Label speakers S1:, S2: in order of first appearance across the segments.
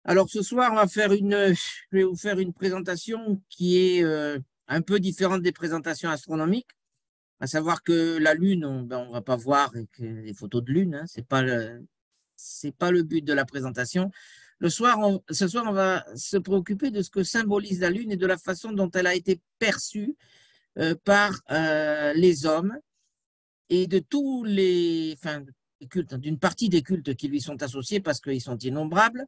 S1: Alors ce soir, je vais vous faire une présentation qui est un peu différente des présentations astronomiques, à savoir que la Lune, on va pas voir les photos de Lune, hein, c'est pas le but de la présentation. Ce soir, on va se préoccuper de ce que symbolise la Lune et de la façon dont elle a été perçue par les hommes et de tous enfin, les cultes, d'une partie des cultes qui lui sont associés parce qu'ils sont innombrables,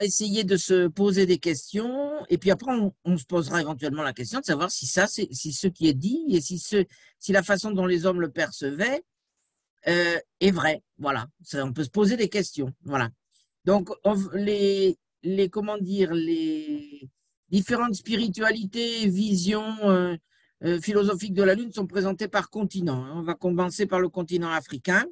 S1: essayer de se poser des questions et puis après on se posera éventuellement la question de savoir si ce qui est dit et si la façon dont les hommes le percevaient est vrai. Voilà, on peut se poser des questions. Voilà. Donc comment dire, les différentes spiritualités, visions philosophiques de la Lune sont présentées par continent, hein. On va commencer par le continent africain.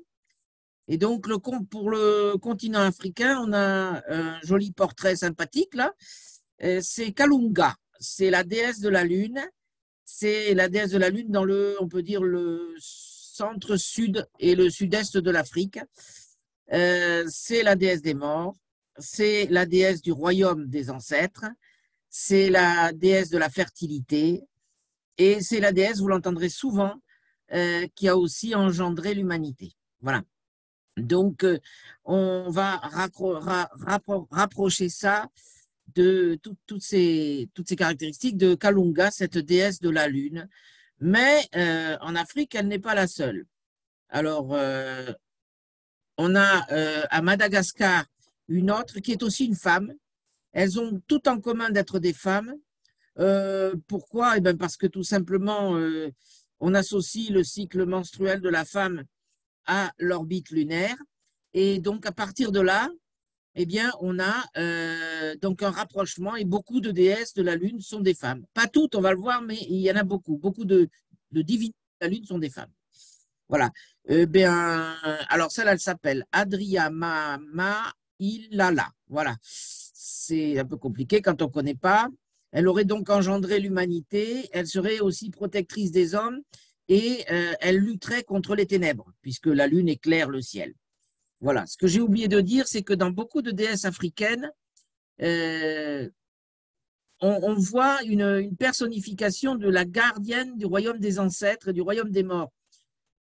S1: Et donc, pour le continent africain, on a un joli portrait sympathique là. C'est Kalunga, c'est la déesse de la Lune. C'est la déesse de la Lune dans on peut dire, le centre-sud et le sud-est de l'Afrique. C'est la déesse des morts. C'est la déesse du royaume des ancêtres. C'est la déesse de la fertilité. Et c'est la déesse, vous l'entendrez souvent, qui a aussi engendré l'humanité. Voilà. Donc, on va rapprocher ça de toutes ces caractéristiques de Kalunga, cette déesse de la Lune. Mais en Afrique, elle n'est pas la seule. Alors, on a à Madagascar une autre qui est aussi une femme. Elles ont tout en commun d'être des femmes. Pourquoi? Eh bien, parce que tout simplement, on associe le cycle menstruel de la femme à l'orbite lunaire. Et donc, à partir de là, eh bien, on a donc un rapprochement et beaucoup de déesses de la Lune sont des femmes. Pas toutes, on va le voir, mais il y en a beaucoup. Beaucoup de divinités de la Lune sont des femmes. Voilà. Alors, celle-là, elle s'appelle Adriama Ilala. Voilà. C'est un peu compliqué quand on ne connaît pas. Elle aurait donc engendré l'humanité. Elle serait aussi protectrice des hommes et elle lutterait contre les ténèbres, puisque la Lune éclaire le ciel. Voilà. Ce que j'ai oublié de dire, c'est que dans beaucoup de déesses africaines, euh, on voit une personnification de la gardienne du royaume des ancêtres et du royaume des morts.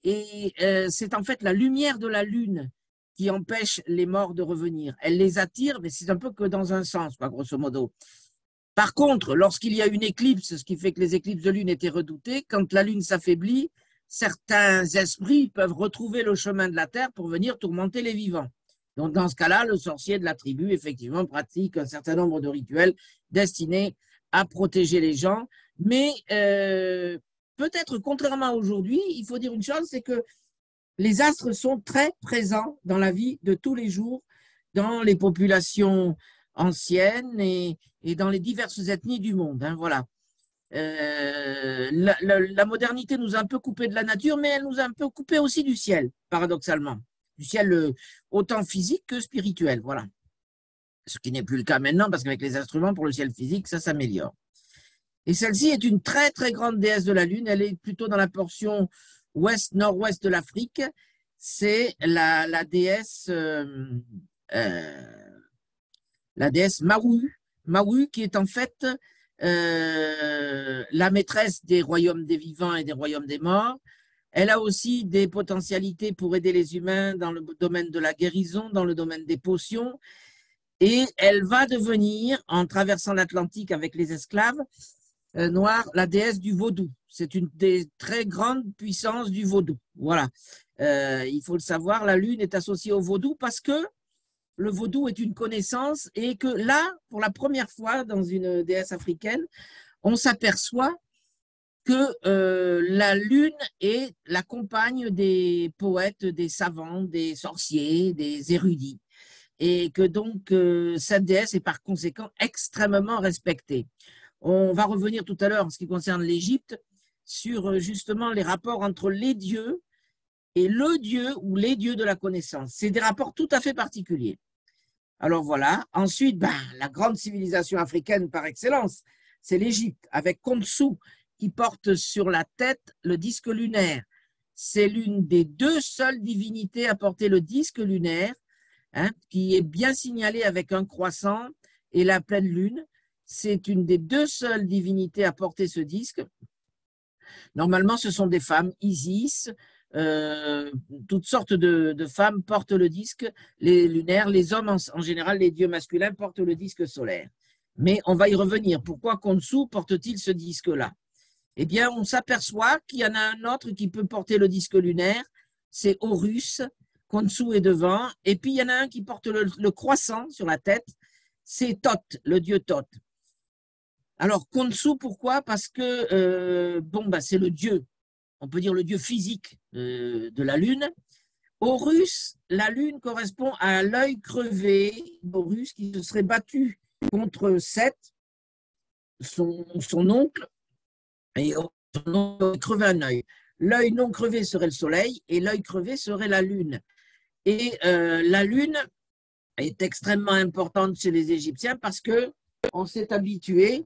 S1: Et c'est en fait la lumière de la Lune qui empêche les morts de revenir. Elle les attire, mais c'est un peu que dans un sens, quoi, grosso modo. Par contre, lorsqu'il y a une éclipse, ce qui fait que les éclipses de lune étaient redoutées, quand la Lune s'affaiblit, certains esprits peuvent retrouver le chemin de la Terre pour venir tourmenter les vivants. Donc, dans ce cas-là, le sorcier de la tribu, effectivement, pratique un certain nombre de rituels destinés à protéger les gens. Mais peut-être, contrairement à aujourd'hui, il faut dire une chose, c'est que les astres sont très présents dans la vie de tous les jours, dans les populations anciennes et dans les diverses ethnies du monde. Hein, voilà. La modernité nous a un peu coupé de la nature, mais elle nous a un peu coupé aussi du ciel, paradoxalement. Du ciel autant physique que spirituel. Voilà. Ce qui n'est plus le cas maintenant, parce qu'avec les instruments pour le ciel physique, ça s'améliore. Et celle-ci est une très, très grande déesse de la Lune. Elle est plutôt dans la portion ouest-nord-ouest de l'Afrique. C'est la déesse Mawu. Mawu, qui est en fait la maîtresse des royaumes des vivants et des royaumes des morts. Elle a aussi des potentialités pour aider les humains dans le domaine de la guérison, dans le domaine des potions. Et elle va devenir, en traversant l'Atlantique avec les esclaves noirs, la déesse du vaudou. C'est une des très grandes puissances du vaudou. Voilà. Il faut le savoir, la Lune est associée au vaudou parce que le vaudou est une connaissance et que là, pour la première fois dans une déesse africaine, on s'aperçoit que la Lune est la compagne des poètes, des savants, des sorciers, des érudits. Et que donc cette déesse est par conséquent extrêmement respectée. On va revenir tout à l'heure en ce qui concerne l'Égypte sur justement les rapports entre les dieux et le dieu ou les dieux de la connaissance. C'est des rapports tout à fait particuliers. Alors voilà. Ensuite, la grande civilisation africaine par excellence, c'est l'Égypte, avec Khonsu, qui porte sur la tête le disque lunaire. C'est l'une des deux seules divinités à porter le disque lunaire. hein, qui est bien signalé avec un croissant et la pleine lune. C'est une des deux seules divinités à porter ce disque. Normalement, ce sont des femmes. Isis, toutes sortes de femmes portent le disque, les lunaires. Les hommes, en général, les dieux masculins portent le disque solaire. Mais on va y revenir. Pourquoi Khonsu porte-t-il ce disque-là? Eh bien, on s'aperçoit qu'il y en a un autre qui peut porter le disque lunaire, c'est Horus. Khonsu est devant. Et puis, il y en a un qui porte le croissant sur la tête, c'est Thoth, le dieu Thoth. Alors, Khonsu, pourquoi? Parce que c'est le dieu, on peut dire le dieu physique de la Lune. Horus, la Lune correspond à l'œil crevé d'Horus qui se serait battu contre Seth, son oncle, et son oncle crevé un œil. L'œil non crevé serait le soleil et l'œil crevé serait la Lune. Et la Lune est extrêmement importante chez les Égyptiens parce qu'on s'est habitué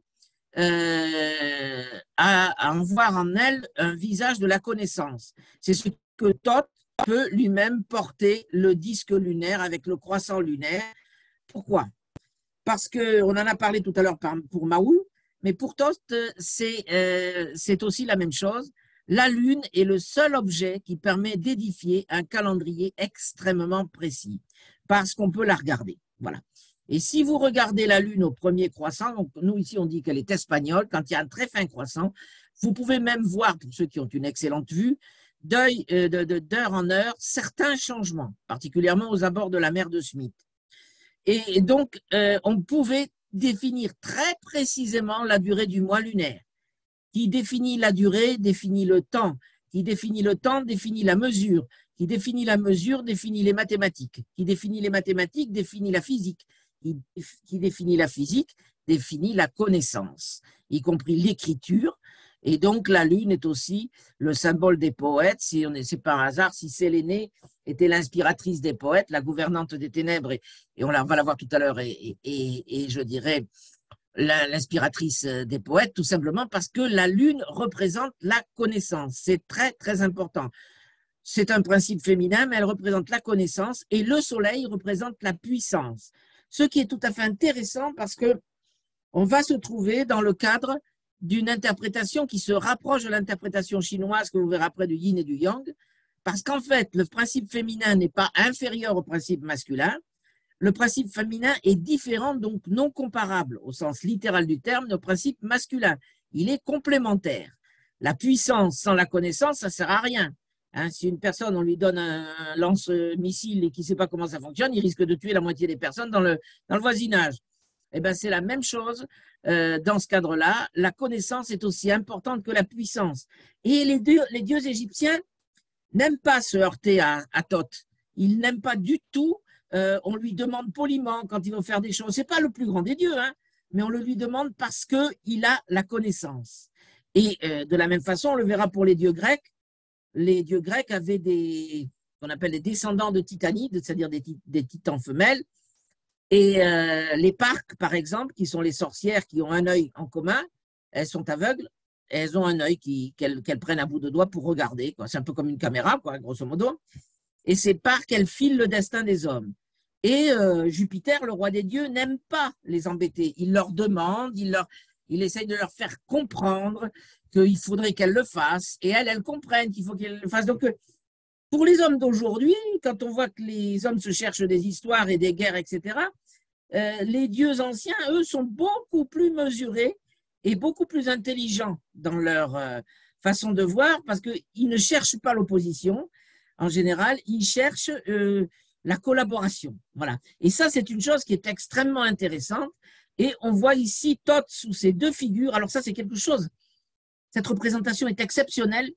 S1: à en voir en elle un visage de la connaissance. C'est ce que Thoth peut lui-même porter le disque lunaire avec le croissant lunaire. Pourquoi? Parce qu'on en a parlé tout à l'heure pour Maou, mais pour Thoth, c'est aussi la même chose. La Lune est le seul objet qui permet d'édifier un calendrier extrêmement précis, parce qu'on peut la regarder. Voilà. Et si vous regardez la Lune au premier croissant, donc nous ici on dit qu'elle est espagnole, quand il y a un très fin croissant, vous pouvez même voir, pour ceux qui ont une excellente vue, d'heure en heure, certains changements, particulièrement aux abords de la mer de Smith. Et donc, on pouvait définir très précisément la durée du mois lunaire. Qui définit la durée, définit le temps. Qui définit le temps, définit la mesure. Qui définit la mesure, définit les mathématiques. Qui définit les mathématiques, définit la physique. Qui définit la physique, définit la connaissance, y compris l'écriture. Et donc, la Lune est aussi le symbole des poètes. C'est par hasard, si Sélénée était l'inspiratrice des poètes, la gouvernante des ténèbres, et on va la voir tout à l'heure, et je dirais l'inspiratrice des poètes, tout simplement parce que la Lune représente la connaissance. C'est très, très important. C'est un principe féminin, mais elle représente la connaissance, et le Soleil représente la puissance. Ce qui est tout à fait intéressant parce qu'on va se trouver dans le cadre d'une interprétation qui se rapproche de l'interprétation chinoise que vous verrez après du yin et du yang, parce qu'en fait, le principe féminin n'est pas inférieur au principe masculin. Le principe féminin est différent, donc non comparable, au sens littéral du terme, au principe masculin. Il est complémentaire. La puissance sans la connaissance, ça ne sert à rien. Hein, si une personne, on lui donne un lance-missile et qui ne sait pas comment ça fonctionne, il risque de tuer la moitié des personnes dans le voisinage. Eh bien, c'est la même chose dans ce cadre-là. La connaissance est aussi importante que la puissance. Et les dieux égyptiens n'aiment pas se heurter à Thoth. Ils n'aiment pas du tout. On lui demande poliment quand il veut faire des choses. Ce n'est pas le plus grand des dieux, hein, mais on le lui demande parce qu'il a la connaissance. Et de la même façon, on le verra pour les dieux grecs. Les dieux grecs avaient qu'on appelle des descendants de titanides, c'est-à-dire des titans femelles. Et les parques, par exemple, qui sont les sorcières qui ont un œil en commun, elles sont aveugles, elles ont un œil qu'elles prennent à bout de doigt pour regarder. C'est un peu comme une caméra, quoi, grosso modo. Et c'est par qu'elles filent le destin des hommes. Et Jupiter, le roi des dieux, n'aime pas les embêter. Il leur demande, il essaye de leur faire comprendre qu'il faudrait qu'elles le fassent. Et elles comprennent qu'il faut qu'elles le fassent. Donc, pour les hommes d'aujourd'hui, quand on voit que les hommes se cherchent des histoires et des guerres, etc., les dieux anciens, eux, sont beaucoup plus mesurés et beaucoup plus intelligents dans leur façon de voir parce qu'ils ne cherchent pas l'opposition. En général, ils cherchent la collaboration. Voilà. Et ça, c'est une chose qui est extrêmement intéressante. Et on voit ici Thoth sous ces deux figures. Alors ça, c'est quelque chose. Cette représentation est exceptionnelle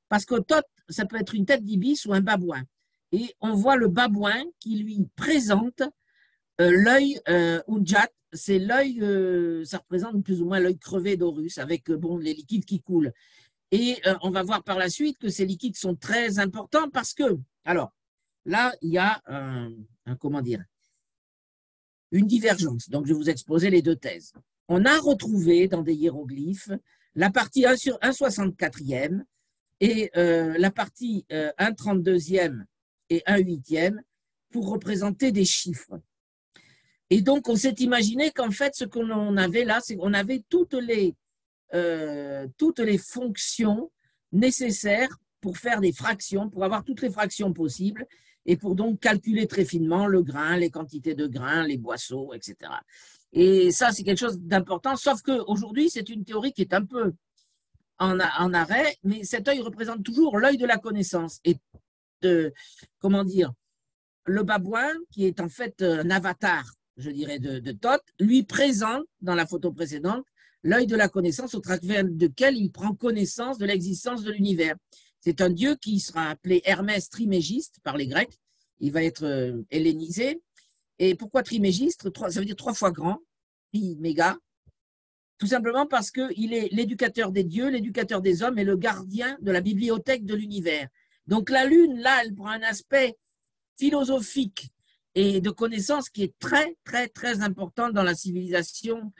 S1: parce que Thoth, ça peut être une tête d'ibis ou un babouin. Et on voit le babouin qui lui présente l'œil Ujjat. C'est l'œil, ça représente plus ou moins l'œil crevé d'Horus avec les liquides qui coulent. Et on va voir par la suite que ces liquides sont très importants parce que, alors, là, il y a comment dire, une divergence. Donc, je vais vous exposer les deux thèses. On a retrouvé dans des hiéroglyphes la partie 1/64e et la partie 1/32e et 1/8e pour représenter des chiffres. Et donc, on s'est imaginé qu'en fait, ce qu'on avait là, c'est qu'on avait toutes les fonctions nécessaires pour faire des fractions, pour avoir toutes les fractions possibles et pour donc calculer très finement le grain, les quantités de grains, les boisseaux, etc. Et ça, c'est quelque chose d'important, sauf qu'aujourd'hui, c'est une théorie qui est un peu en arrêt, mais cet œil représente toujours l'œil de la connaissance. Et comment dire, le babouin, qui est en fait un avatar, je dirais, de Thoth, lui présente, dans la photo précédente, l'œil de la connaissance au travers duquel il prend connaissance de l'existence de l'univers. C'est un dieu qui sera appelé Hermès Trimégiste par les Grecs. Il va être hellénisé. Et pourquoi Trimégiste? Ça veut dire 3 fois grand, méga. Tout simplement parce qu'il est l'éducateur des dieux, l'éducateur des hommes et le gardien de la bibliothèque de l'univers. Donc la Lune, là, elle prend un aspect philosophique et de connaissance qui est très, très, très important dans la civilisation.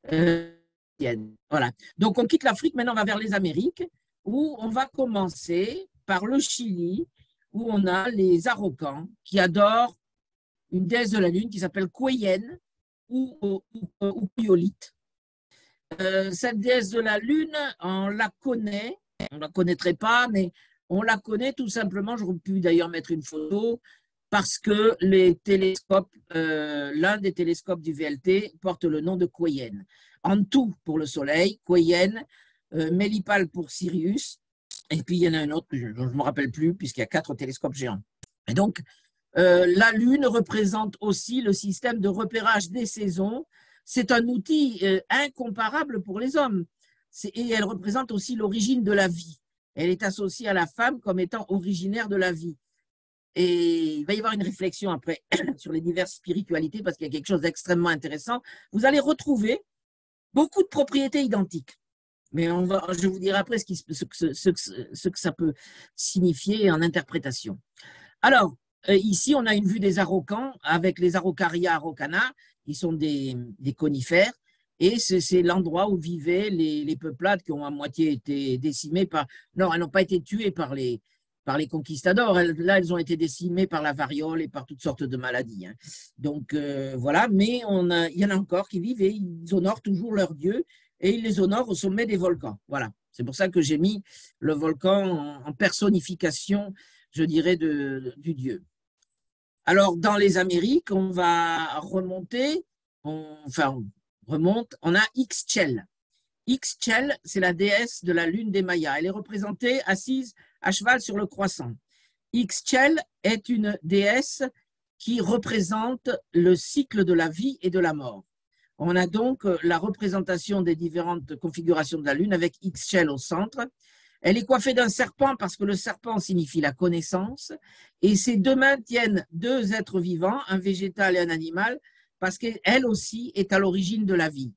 S1: Voilà. Donc on quitte l'Afrique, maintenant on va vers les Amériques, où on va commencer par le Chili, où on a les Araucans qui adorent une déesse de la Lune qui s'appelle Cueyenne ou Puyolite. Cette déesse de la Lune, on la connaît, on ne la connaîtrait pas, mais on la connaît tout simplement, j'aurais pu d'ailleurs mettre une photo, parce que les télescopes, l'un des télescopes du VLT porte le nom de Cueyenne. Antou pour le Soleil, Cueyenne, Mélipale pour Sirius, et puis il y en a un autre dont je ne me rappelle plus, puisqu'il y a 4 télescopes géants. Et donc, la Lune représente aussi le système de repérage des saisons. C'est un outil incomparable pour les hommes. Et elle représente aussi l'origine de la vie. Elle est associée à la femme comme étant originaire de la vie. Et il va y avoir une réflexion après sur les diverses spiritualités parce qu'il y a quelque chose d'extrêmement intéressant. Vous allez retrouver beaucoup de propriétés identiques. Mais je vous dirai après ce que ça peut signifier en interprétation. Alors, ici, on a une vue des Araucans avec les Araucaria araucana, qui sont des conifères. Et c'est l'endroit où vivaient les peuplades qui ont à moitié été décimées par… Non, elles n'ont pas été tuées par les conquistadors. Là, elles ont été décimées par la variole et par toutes sortes de maladies. Hein. Donc, voilà. Mais il y en a encore qui vivent et ils honorent toujours leurs dieux et ils les honorent au sommet des volcans. Voilà. C'est pour ça que j'ai mis le volcan en personnification, je dirais, du dieu. Alors, dans les Amériques, on va remonter, on a Ixchel. Ixchel, c'est la déesse de la lune des Mayas. Elle est représentée assise à cheval sur le croissant. Ixchel est une déesse qui représente le cycle de la vie et de la mort. On a donc la représentation des différentes configurations de la lune avec Ixchel au centre. Elle est coiffée d'un serpent parce que le serpent signifie la connaissance et ses 2 mains tiennent 2 êtres vivants, un végétal et un animal, parce qu'elle aussi est à l'origine de la vie.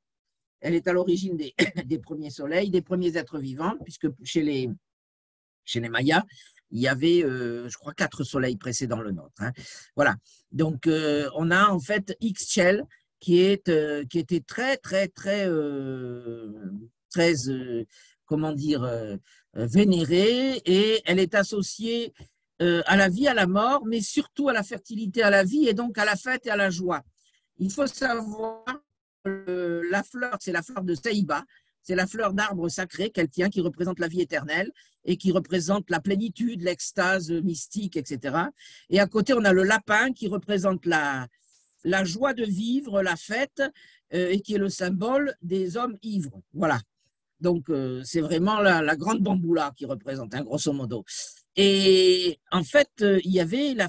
S1: Elle est à l'origine des premiers soleils, des premiers êtres vivants, puisque chez les Mayas, il y avait, je crois, 4 soleils précédant le nôtre. Hein. Voilà. Donc, on a en fait Ixchel qui était très, très, très, très comment dire, vénérée, et elle est associée à la vie, à la mort, mais surtout à la fertilité, à la vie, et donc à la fête et à la joie. Il faut savoir la fleur, c'est la fleur de Ceiba, c'est la fleur d'arbre sacré qu'elle tient, qui représente la vie éternelle et qui représente la plénitude, l'extase mystique, etc. Et à côté, on a le lapin qui représente la joie de vivre, la fête, et qui est le symbole des hommes ivres. Voilà. Donc, c'est vraiment la grande bamboula qui représente, hein, grosso modo. Et en fait, il y avait la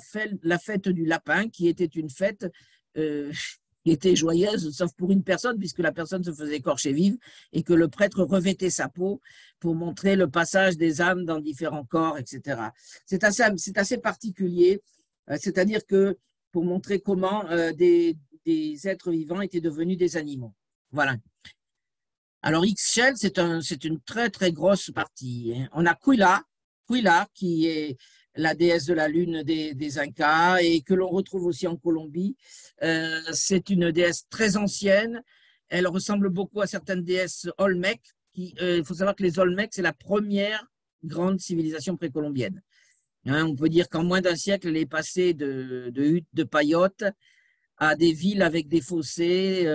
S1: fête du lapin qui était une fête qui était joyeuse, sauf pour une personne, puisque la personne se faisait écorcher vive et que le prêtre revêtait sa peau pour montrer le passage des âmes dans différents corps, etc. C'est assez particulier, c'est-à-dire que pour montrer comment des êtres vivants étaient devenus des animaux. Voilà. Alors, Ixchel, c'est une très, très grosse partie. Hein. On a Quila, qui est la déesse de la lune des Incas et que l'on retrouve aussi en Colombie. C'est une déesse très ancienne. Elle ressemble beaucoup à certaines déesses Olmec. Il faut savoir que les Olmecs, c'est la première grande civilisation précolombienne. Hein, on peut dire qu'en moins d'un siècle, elle est passée de huttes de paillotes à des villes avec des fossés,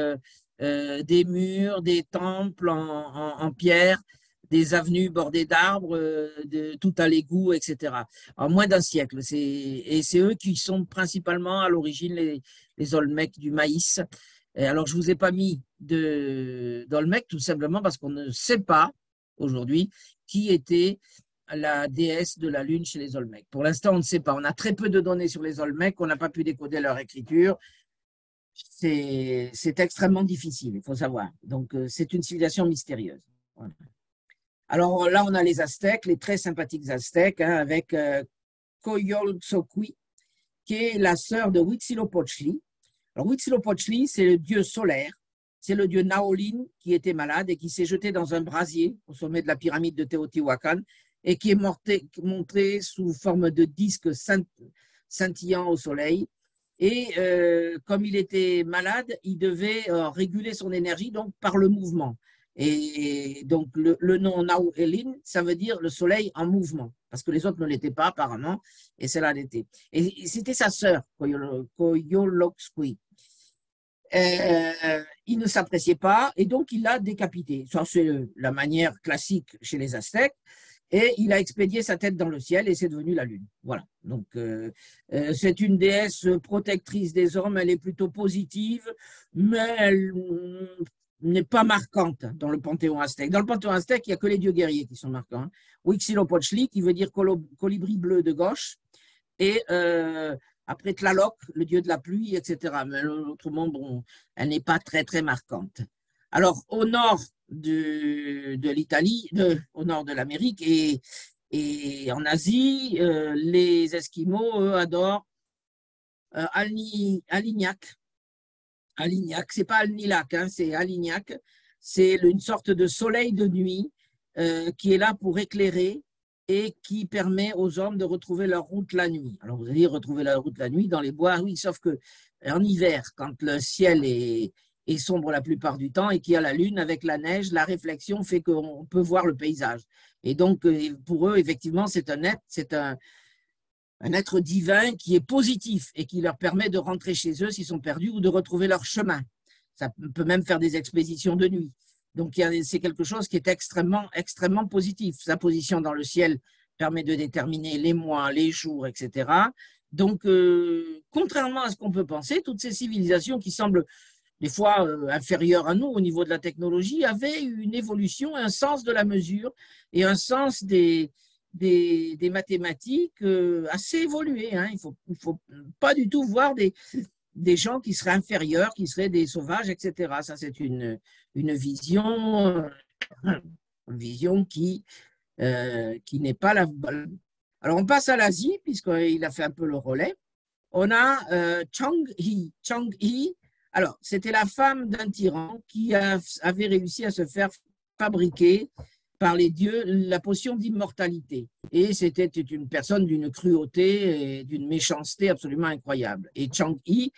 S1: des murs, des temples en pierre, des avenues bordées d'arbres, tout à l'égout, etc. En moins d'un siècle. Et c'est eux qui sont principalement à l'origine les Olmecs du maïs. Et alors, je ne vous ai pas mis d'Olmec, tout simplement parce qu'on ne sait pas aujourd'hui qui était la déesse de la Lune chez les Olmecs. Pour l'instant, on ne sait pas. On a très peu de données sur les Olmecs, on n'a pas pu décoder leur écriture. C'est extrêmement difficile, il faut savoir. Donc, c'est une civilisation mystérieuse. Voilà. Alors là, on a les Aztèques, les très sympathiques Aztèques, hein, avec Coyolxauhqui, qui est la sœur de Huitzilopochtli. Alors, Huitzilopochtli, c'est le dieu solaire. C'est le dieu Naolin qui était malade et qui s'est jeté dans un brasier au sommet de la pyramide de Teotihuacan et qui est montré sous forme de disque scintillant au soleil. Et comme il était malade, il devait réguler son énergie donc par le mouvement. Et donc le nom Nauelin, ça veut dire le soleil en mouvement, parce que les autres ne l'étaient pas apparemment, et celle-là l'était. Et c'était sa sœur, Coyolxauhqui. Il ne s'appréciait pas, et donc il l'a décapité. Ça, c'est la manière classique chez les Aztèques. Et il a expédié sa tête dans le ciel et c'est devenu la Lune. Voilà. Donc, c'est une déesse protectrice des hommes. Elle est plutôt positive, mais elle n'est pas marquante dans le panthéon aztèque. Dans le panthéon aztèque, il n'y a que les dieux guerriers qui sont marquants. Hein. Huitzilopochtli, qui veut dire colibri bleu de gauche, et après Tlaloc, le dieu de la pluie, etc. Mais autrement, bon, elle n'est pas très, très marquante. Alors, au nord de l'Italie, au nord de l'Amérique et en Asie, les Esquimaux, eux, adorent Alignac. Alignac, c'est pas Alnilac, hein, c'est Alignac. C'est une sorte de soleil de nuit qui est là pour éclairer et qui permet aux hommes de retrouver leur route la nuit. Alors, vous allez dire retrouver leur route la nuit dans les bois, oui, sauf que en hiver, quand le ciel est sombre la plupart du temps et qu'il y a la lune avec la neige, la réflexion fait qu'on peut voir le paysage. Et donc, pour eux, effectivement, c'est un être divin qui est positif et qui leur permet de rentrer chez eux s'ils sont perdus ou de retrouver leur chemin. Ça peut même faire des expéditions de nuit. Donc, c'est quelque chose qui est extrêmement, extrêmement positif. Sa position dans le ciel permet de déterminer les mois, les jours, etc. Donc, contrairement à ce qu'on peut penser, toutes ces civilisations qui semblent des fois inférieures à nous au niveau de la technologie, avaient une évolution, un sens de la mesure et un sens des mathématiques assez évoluées. Hein. Il faut pas du tout voir des gens qui seraient inférieurs, qui seraient des sauvages, etc. Ça, c'est une vision qui n'est pas la bonne. Alors, on passe à l'Asie, puisqu'il a fait un peu le relais. On a Chang'e. Chang'e, alors, c'était la femme d'un tyran qui avait réussi à se faire fabriquer par les dieux la potion d'immortalité. Et c'était une personne d'une cruauté et d'une méchanceté absolument incroyable. Et Chang'e,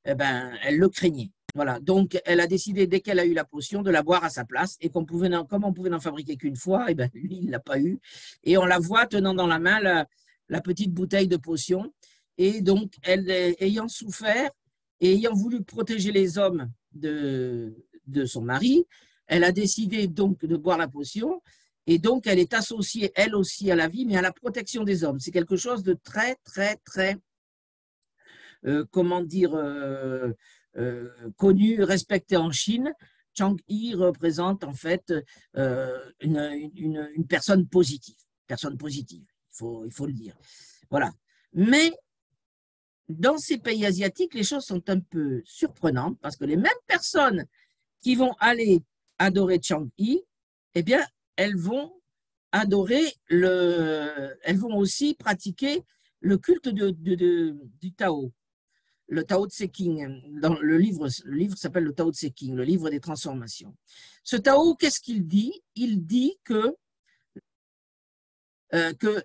S1: eh ben, elle le craignait. Voilà. Donc, elle a décidé, dès qu'elle a eu la potion, de la boire à sa place. Et comme on pouvait n'en fabriquer qu'une fois, eh ben, lui, il ne l'a pas eu. Et on la voit tenant dans la main la petite bouteille de potion. Et donc, elle, ayant souffert et ayant voulu protéger les hommes de son mari, elle a décidé donc de boire la potion. Et donc, elle est associée, elle aussi, à la vie, mais à la protection des hommes. C'est quelque chose de très, très, très, comment dire, connu, respecté en Chine. Chang'e représente en fait une personne positive. Personne positive, il faut le dire. Voilà. Mais dans ces pays asiatiques, les choses sont un peu surprenantes parce que les mêmes personnes qui vont aller adorer Chang'e, eh bien, elles vont aussi pratiquer le culte du Tao, le Tao Tse King. Dans le livre s'appelle le Tao Tse King, le livre des transformations. Ce Tao, qu'est-ce qu'il dit? Il dit que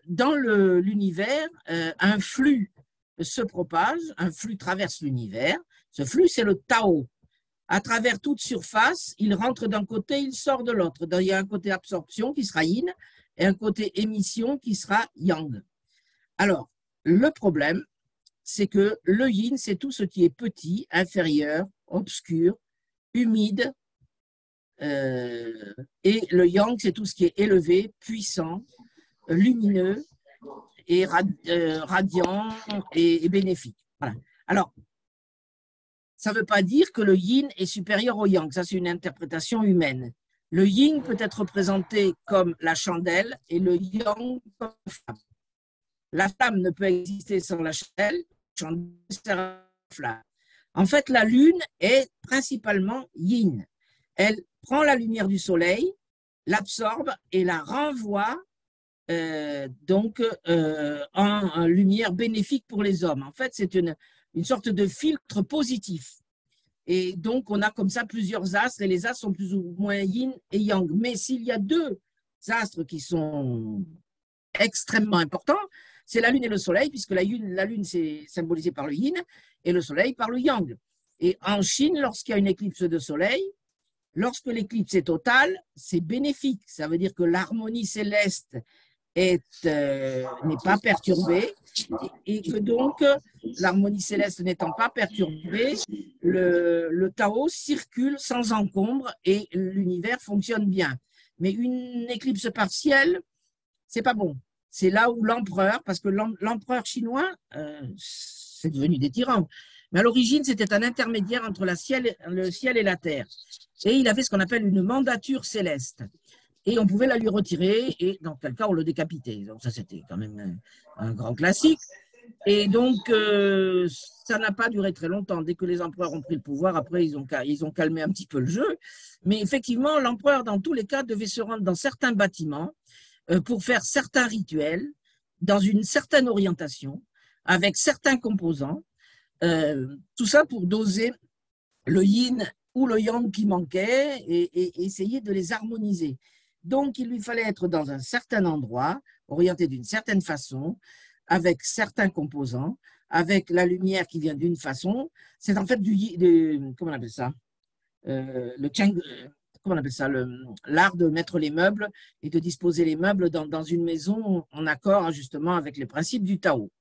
S1: dans l'univers, un flux se propage, un flux traverse l'univers. Ce flux, c'est le Tao. À travers toute surface, il rentre d'un côté, il sort de l'autre. Il y a un côté absorption qui sera yin et un côté émission qui sera yang. Alors, le problème, c'est que le yin, c'est tout ce qui est petit, inférieur, obscur, humide, euh, et le yang, c'est tout ce qui est élevé, puissant, lumineux et radiant et bénéfique. Voilà. Alors, ça ne veut pas dire que le yin est supérieur au yang. Ça, c'est une interprétation humaine. Le yin peut être représenté comme la chandelle et le yang comme la flamme. La flamme ne peut exister sans la chandelle, la chandelle sert à la flamme. En fait, la lune est principalement yin. Elle prend la lumière du soleil, l'absorbe et la renvoie en lumière bénéfique pour les hommes. En fait, c'est une sorte de filtre positif. Et donc, on a comme ça plusieurs astres, et les astres sont plus ou moins yin et yang. Mais s'il y a deux astres qui sont extrêmement importants, c'est la Lune et le Soleil, puisque la Lune c'est symbolisé par le yin et le Soleil par le yang. Et en Chine, lorsqu'il y a une éclipse de Soleil, lorsque l'éclipse est totale, c'est bénéfique. Ça veut dire que l'harmonie céleste n'est pas perturbée et que donc l'harmonie céleste n'étant pas perturbée, le Tao circule sans encombre et l'univers fonctionne bien. Mais une éclipse partielle, c'est pas bon. C'est là où l'empereur, parce que l'empereur chinois, c'est devenu des tyrans, mais à l'origine, c'était un intermédiaire entre le ciel et la terre. Et il avait ce qu'on appelle une mandature céleste. Et on pouvait la lui retirer, et dans quel cas, on le décapitait. Donc ça, c'était quand même un grand classique. Et donc, ça n'a pas duré très longtemps. Dès que les empereurs ont pris le pouvoir, après, ils ont calmé un petit peu le jeu. Mais effectivement, l'empereur, dans tous les cas, devait se rendre dans certains bâtiments pour faire certains rituels, dans une certaine orientation, avec certains composants. Tout ça pour doser le yin ou le yang qui manquait et essayer de les harmoniser. Donc, il lui fallait être dans un certain endroit, orienté d'une certaine façon, avec certains composants, avec la lumière qui vient d'une façon. C'est en fait comment on appelle ça le cheng, comment on appelle ça l'art de mettre les meubles et de disposer les meubles dans une maison en accord justement avec les principes du Tao.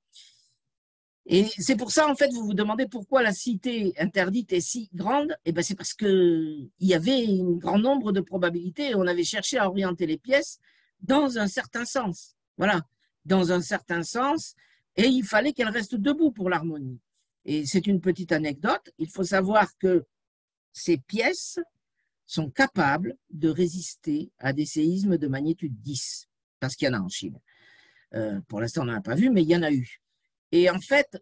S1: Et c'est pour ça, en fait, vous vous demandez pourquoi la cité interdite est si grande. Eh bien, c'est parce qu'il y avait un grand nombre de probabilités et on avait cherché à orienter les pièces dans un certain sens. Voilà, dans un certain sens. Et il fallait qu'elles restent debout pour l'harmonie. Et c'est une petite anecdote. Il faut savoir que ces pièces sont capables de résister à des séismes de magnitude 10, parce qu'il y en a en Chine. Pour l'instant, on n'en a pas vu, mais il y en a eu. Et en fait,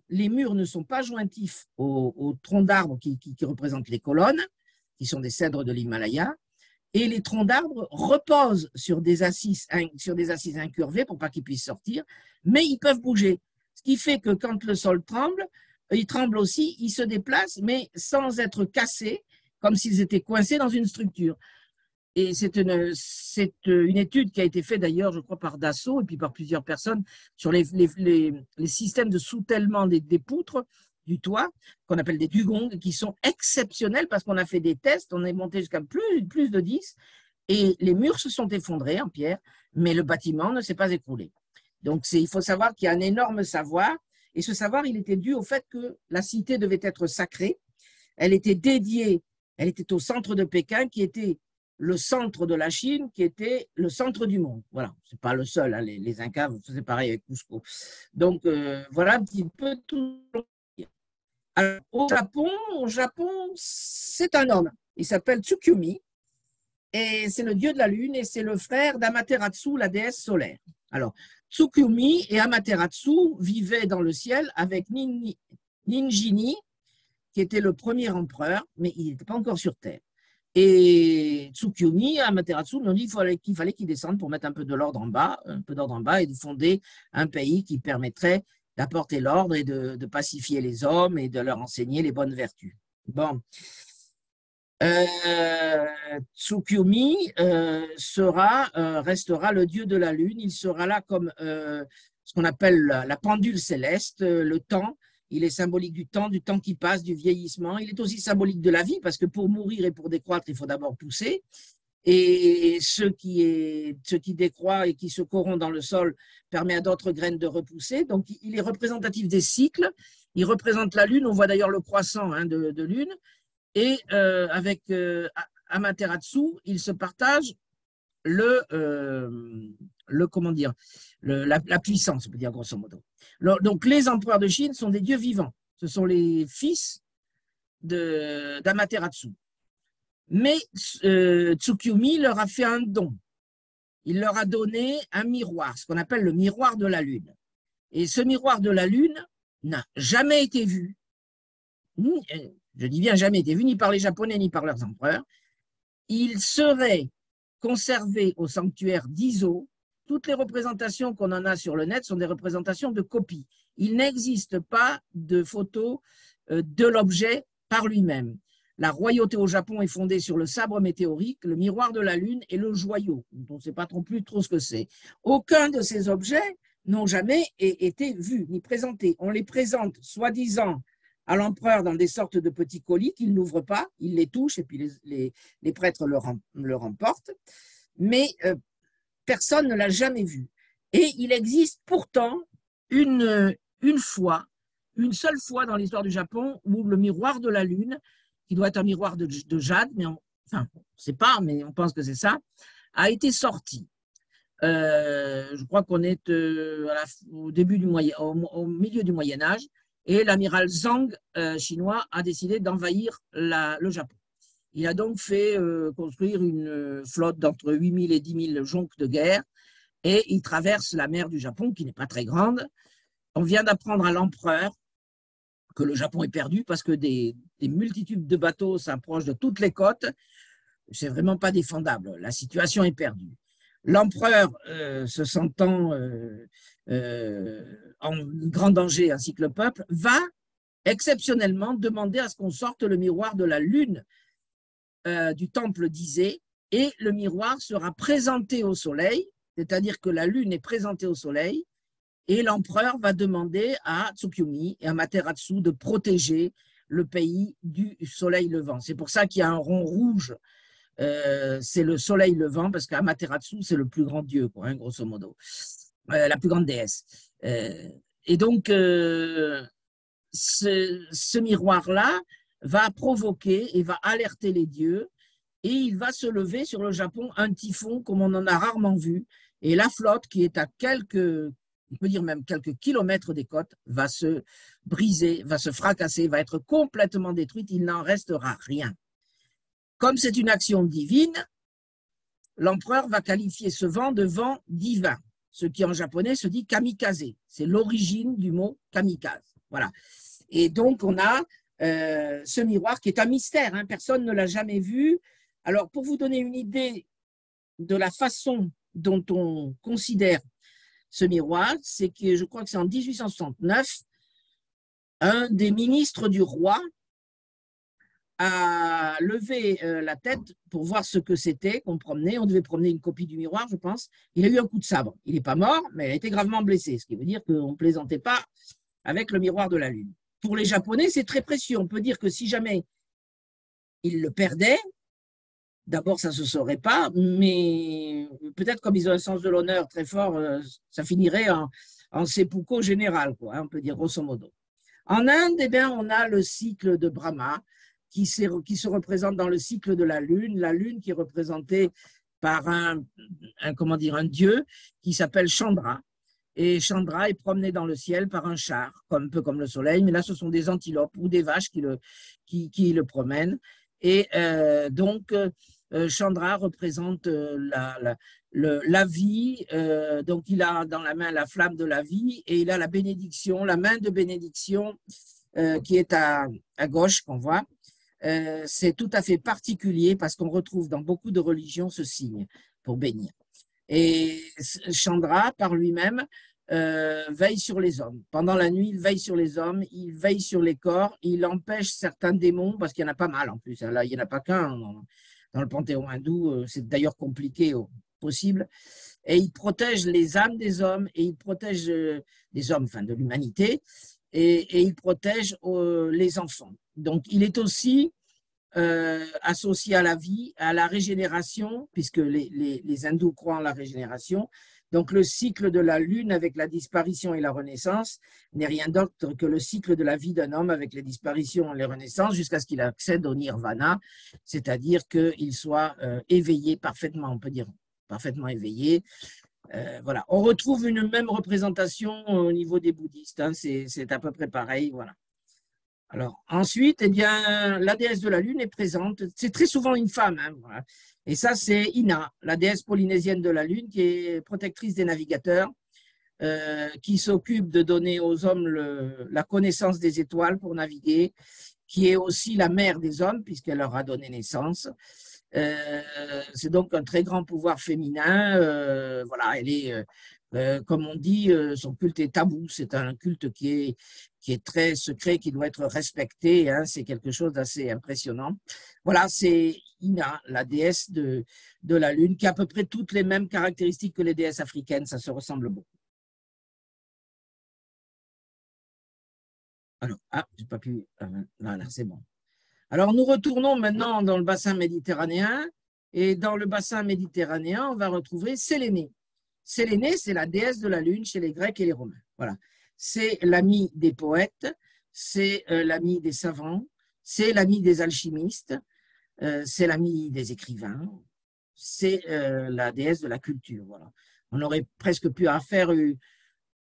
S1: les murs ne sont pas jointifs aux troncs d'arbres qui représentent les colonnes, qui sont des cèdres de l'Himalaya, et les troncs d'arbres reposent sur des assises incurvées pour pas qu'ils puissent sortir, mais ils peuvent bouger. Ce qui fait que quand le sol tremble, ils tremblent aussi, ils se déplacent, mais sans être cassés, comme s'ils étaient coincés dans une structure. Et c'est une étude qui a été faite d'ailleurs, je crois, par Dassault et puis par plusieurs personnes sur les systèmes de soutèlement des poutres du toit, qu'on appelle des dugongs, qui sont exceptionnels parce qu'on a fait des tests, on est monté jusqu'à plus de 10, et les murs se sont effondrés en pierre, mais le bâtiment ne s'est pas écroulé. Donc, il faut savoir qu'il y a un énorme savoir, et ce savoir, il était dû au fait que la cité devait être sacrée. Elle était dédiée, elle était au centre de Pékin, qui était le centre de la Chine, qui était le centre du monde. Voilà, c'est pas le seul, hein, les Incas faisaient pareil avec Cusco. Donc, voilà un petit peu tout. Alors, au Japon, c'est un homme. Il s'appelle Tsukyumi, et c'est le dieu de la lune, et c'est le frère d'Amaterasu, la déesse solaire. Alors, Tsukyumi et Amaterasu vivaient dans le ciel avec Ninjini, qui était le premier empereur, mais il n'était pas encore sur Terre. Et Tsukyumi, Amaterasu, nous dit qu'il fallait qu'il descende pour mettre un peu d'ordre en bas, et de fonder un pays qui permettrait d'apporter l'ordre et de pacifier les hommes et de leur enseigner les bonnes vertus. Bon. Tsukyumi restera le dieu de la lune. Il sera là comme ce qu'on appelle la pendule céleste, le temps. Il est symbolique du temps qui passe, du vieillissement. Il est aussi symbolique de la vie, parce que pour mourir et pour décroître, il faut d'abord pousser. Et ce qui décroît et qui se corrompt dans le sol permet à d'autres graines de repousser. Donc, il est représentatif des cycles. Il représente la Lune. On voit d'ailleurs le croissant de Lune. Et avec Amaterasu, il se partage comment dire, la puissance, on peut dire grosso modo. Donc, les empereurs de Chine sont des dieux vivants. Ce sont les fils d'Amaterasu. Mais Tsukuyomi leur a fait un don. Il leur a donné un miroir, ce qu'on appelle le miroir de la Lune. Et ce miroir de la Lune n'a jamais été vu, je dis bien jamais été vu, ni par les Japonais, ni par leurs empereurs. Il serait conservé au sanctuaire d'Izo. Toutes les représentations qu'on en a sur le net sont des représentations de copies. Il n'existe pas de photo de l'objet par lui-même. La royauté au Japon est fondée sur le sabre météorique, le miroir de la Lune et le joyau. On ne sait pas plus trop ce que c'est. Aucun de ces objets n'ont jamais été vus ni présentés. On les présente soi-disant à l'empereur dans des sortes de petits colis qu'il n'ouvre pas, il les touche et puis les prêtres le remportent. Mais personne ne l'a jamais vu. Et il existe pourtant une seule fois dans l'histoire du Japon où le miroir de la Lune, qui doit être un miroir de jade, mais enfin, on ne sait pas, mais on pense que c'est ça, a été sorti. Je crois qu'on est au milieu du Moyen-Âge, et l'amiral Zhang chinois a décidé d'envahir le Japon. Il a donc fait construire une flotte d'entre 8 000 et 10 000 jonques de guerre, et il traverse la mer du Japon, qui n'est pas très grande. On vient d'apprendre à l'empereur que le Japon est perdu parce que des multitudes de bateaux s'approchent de toutes les côtes. C'est vraiment pas défendable. La situation est perdue. L'empereur, se sentant en grand danger ainsi que le peuple, va exceptionnellement demander à ce qu'on sorte le miroir de la Lune du temple d'Isée, et le miroir sera présenté au soleil, c'est-à-dire que la Lune est présentée au soleil, et l'empereur va demander à Tsukuyomi et à Amaterasu de protéger le pays du soleil levant. C'est pour ça qu'il y a un rond rouge. C'est le soleil levant, parce qu'Amaterasu, c'est le plus grand dieu, quoi, grosso modo, la plus grande déesse. Et donc, ce miroir-là va provoquer et va alerter les dieux, et il va se lever sur le Japon un typhon comme on en a rarement vu, et la flotte qui est à on peut dire même quelques kilomètres des côtes, va se briser, va se fracasser, va être complètement détruite, il n'en restera rien. Comme c'est une action divine, l'empereur va qualifier ce vent de vent divin, ce qui en japonais se dit kamikaze. C'est l'origine du mot kamikaze. Voilà. Et donc, on a ce miroir qui est un mystère, hein, personne ne l'a jamais vu. Alors, pour vous donner une idée de la façon dont on considère ce miroir, c'est que je crois que c'est en 1869, un des ministres du roi a levé la tête pour voir ce que c'était qu'on promenait. On devait promener une copie du miroir, je pense. Il a eu un coup de sabre. Il n'est pas mort, mais il a été gravement blessé, ce qui veut dire qu'on ne plaisantait pas avec le miroir de la Lune. Pour les Japonais, c'est très précieux. On peut dire que si jamais ils le perdaient, d'abord, ça ne se saurait pas, mais peut-être comme ils ont un sens de l'honneur très fort, ça finirait en seppuku général, quoi, hein, on peut dire grosso modo. En Inde, eh bien, on a le cycle de Brahma qui se représente dans le cycle de la Lune qui est représentée par un dieu qui s'appelle Chandra. Et Chandra est promené dans le ciel par un char, un peu comme le soleil, mais là, ce sont des antilopes ou des vaches qui le promènent. Et donc, Chandra représente la vie, donc il a dans la main la flamme de la vie, et il a la bénédiction, la main de bénédiction qui est à gauche qu'on voit. C'est tout à fait particulier parce qu'on retrouve dans beaucoup de religions ce signe pour bénir. Et Chandra, par lui-même, veille sur les hommes. Pendant la nuit, il veille sur les hommes, il veille sur les corps, il empêche certains démons, parce qu'il y en a pas mal en plus. Là, il n'y en a pas qu'un dans le panthéon hindou, c'est d'ailleurs compliqué au possible. Et il protège les âmes des hommes, et il protège des hommes, enfin de l'humanité, et il protège les enfants. Donc, il est aussi associée à la vie, à la régénération, puisque les hindous croient en la régénération. Donc le cycle de la lune avec la disparition et la renaissance n'est rien d'autre que le cycle de la vie d'un homme avec les disparitions et les renaissances jusqu'à ce qu'il accède au nirvana, c'est-à-dire qu'il soit éveillé parfaitement, on peut dire parfaitement éveillé. Voilà. On retrouve une même représentation au niveau des bouddhistes, hein. C'est à peu près pareil. Voilà. Alors, ensuite, eh bien, la déesse de la Lune est présente. C'est très souvent une femme, hein, voilà. Et ça, c'est Ina, la déesse polynésienne de la Lune, qui est protectrice des navigateurs, qui s'occupe de donner aux hommes la connaissance des étoiles pour naviguer, qui est aussi la mère des hommes, puisqu'elle leur a donné naissance. C'est donc un très grand pouvoir féminin. Voilà, elle est, comme on dit, son culte est tabou. C'est un culte qui est très secret, qui doit être respecté, hein. C'est quelque chose d'assez impressionnant. Voilà, c'est Ina, la déesse de la Lune, qui a à peu près toutes les mêmes caractéristiques que les déesses africaines. Ça se ressemble beaucoup. Alors, j'ai pas pu. Là, c'est bon. Alors, nous retournons maintenant dans le bassin méditerranéen. Et dans le bassin méditerranéen, on va retrouver Sélénée. Sélénée, c'est la déesse de la Lune chez les Grecs et les Romains. Voilà. C'est l'amie des poètes, c'est l'amie des savants, c'est l'amie des alchimistes, c'est l'amie des écrivains, c'est la déesse de la culture. Voilà. On aurait presque pu en faire, on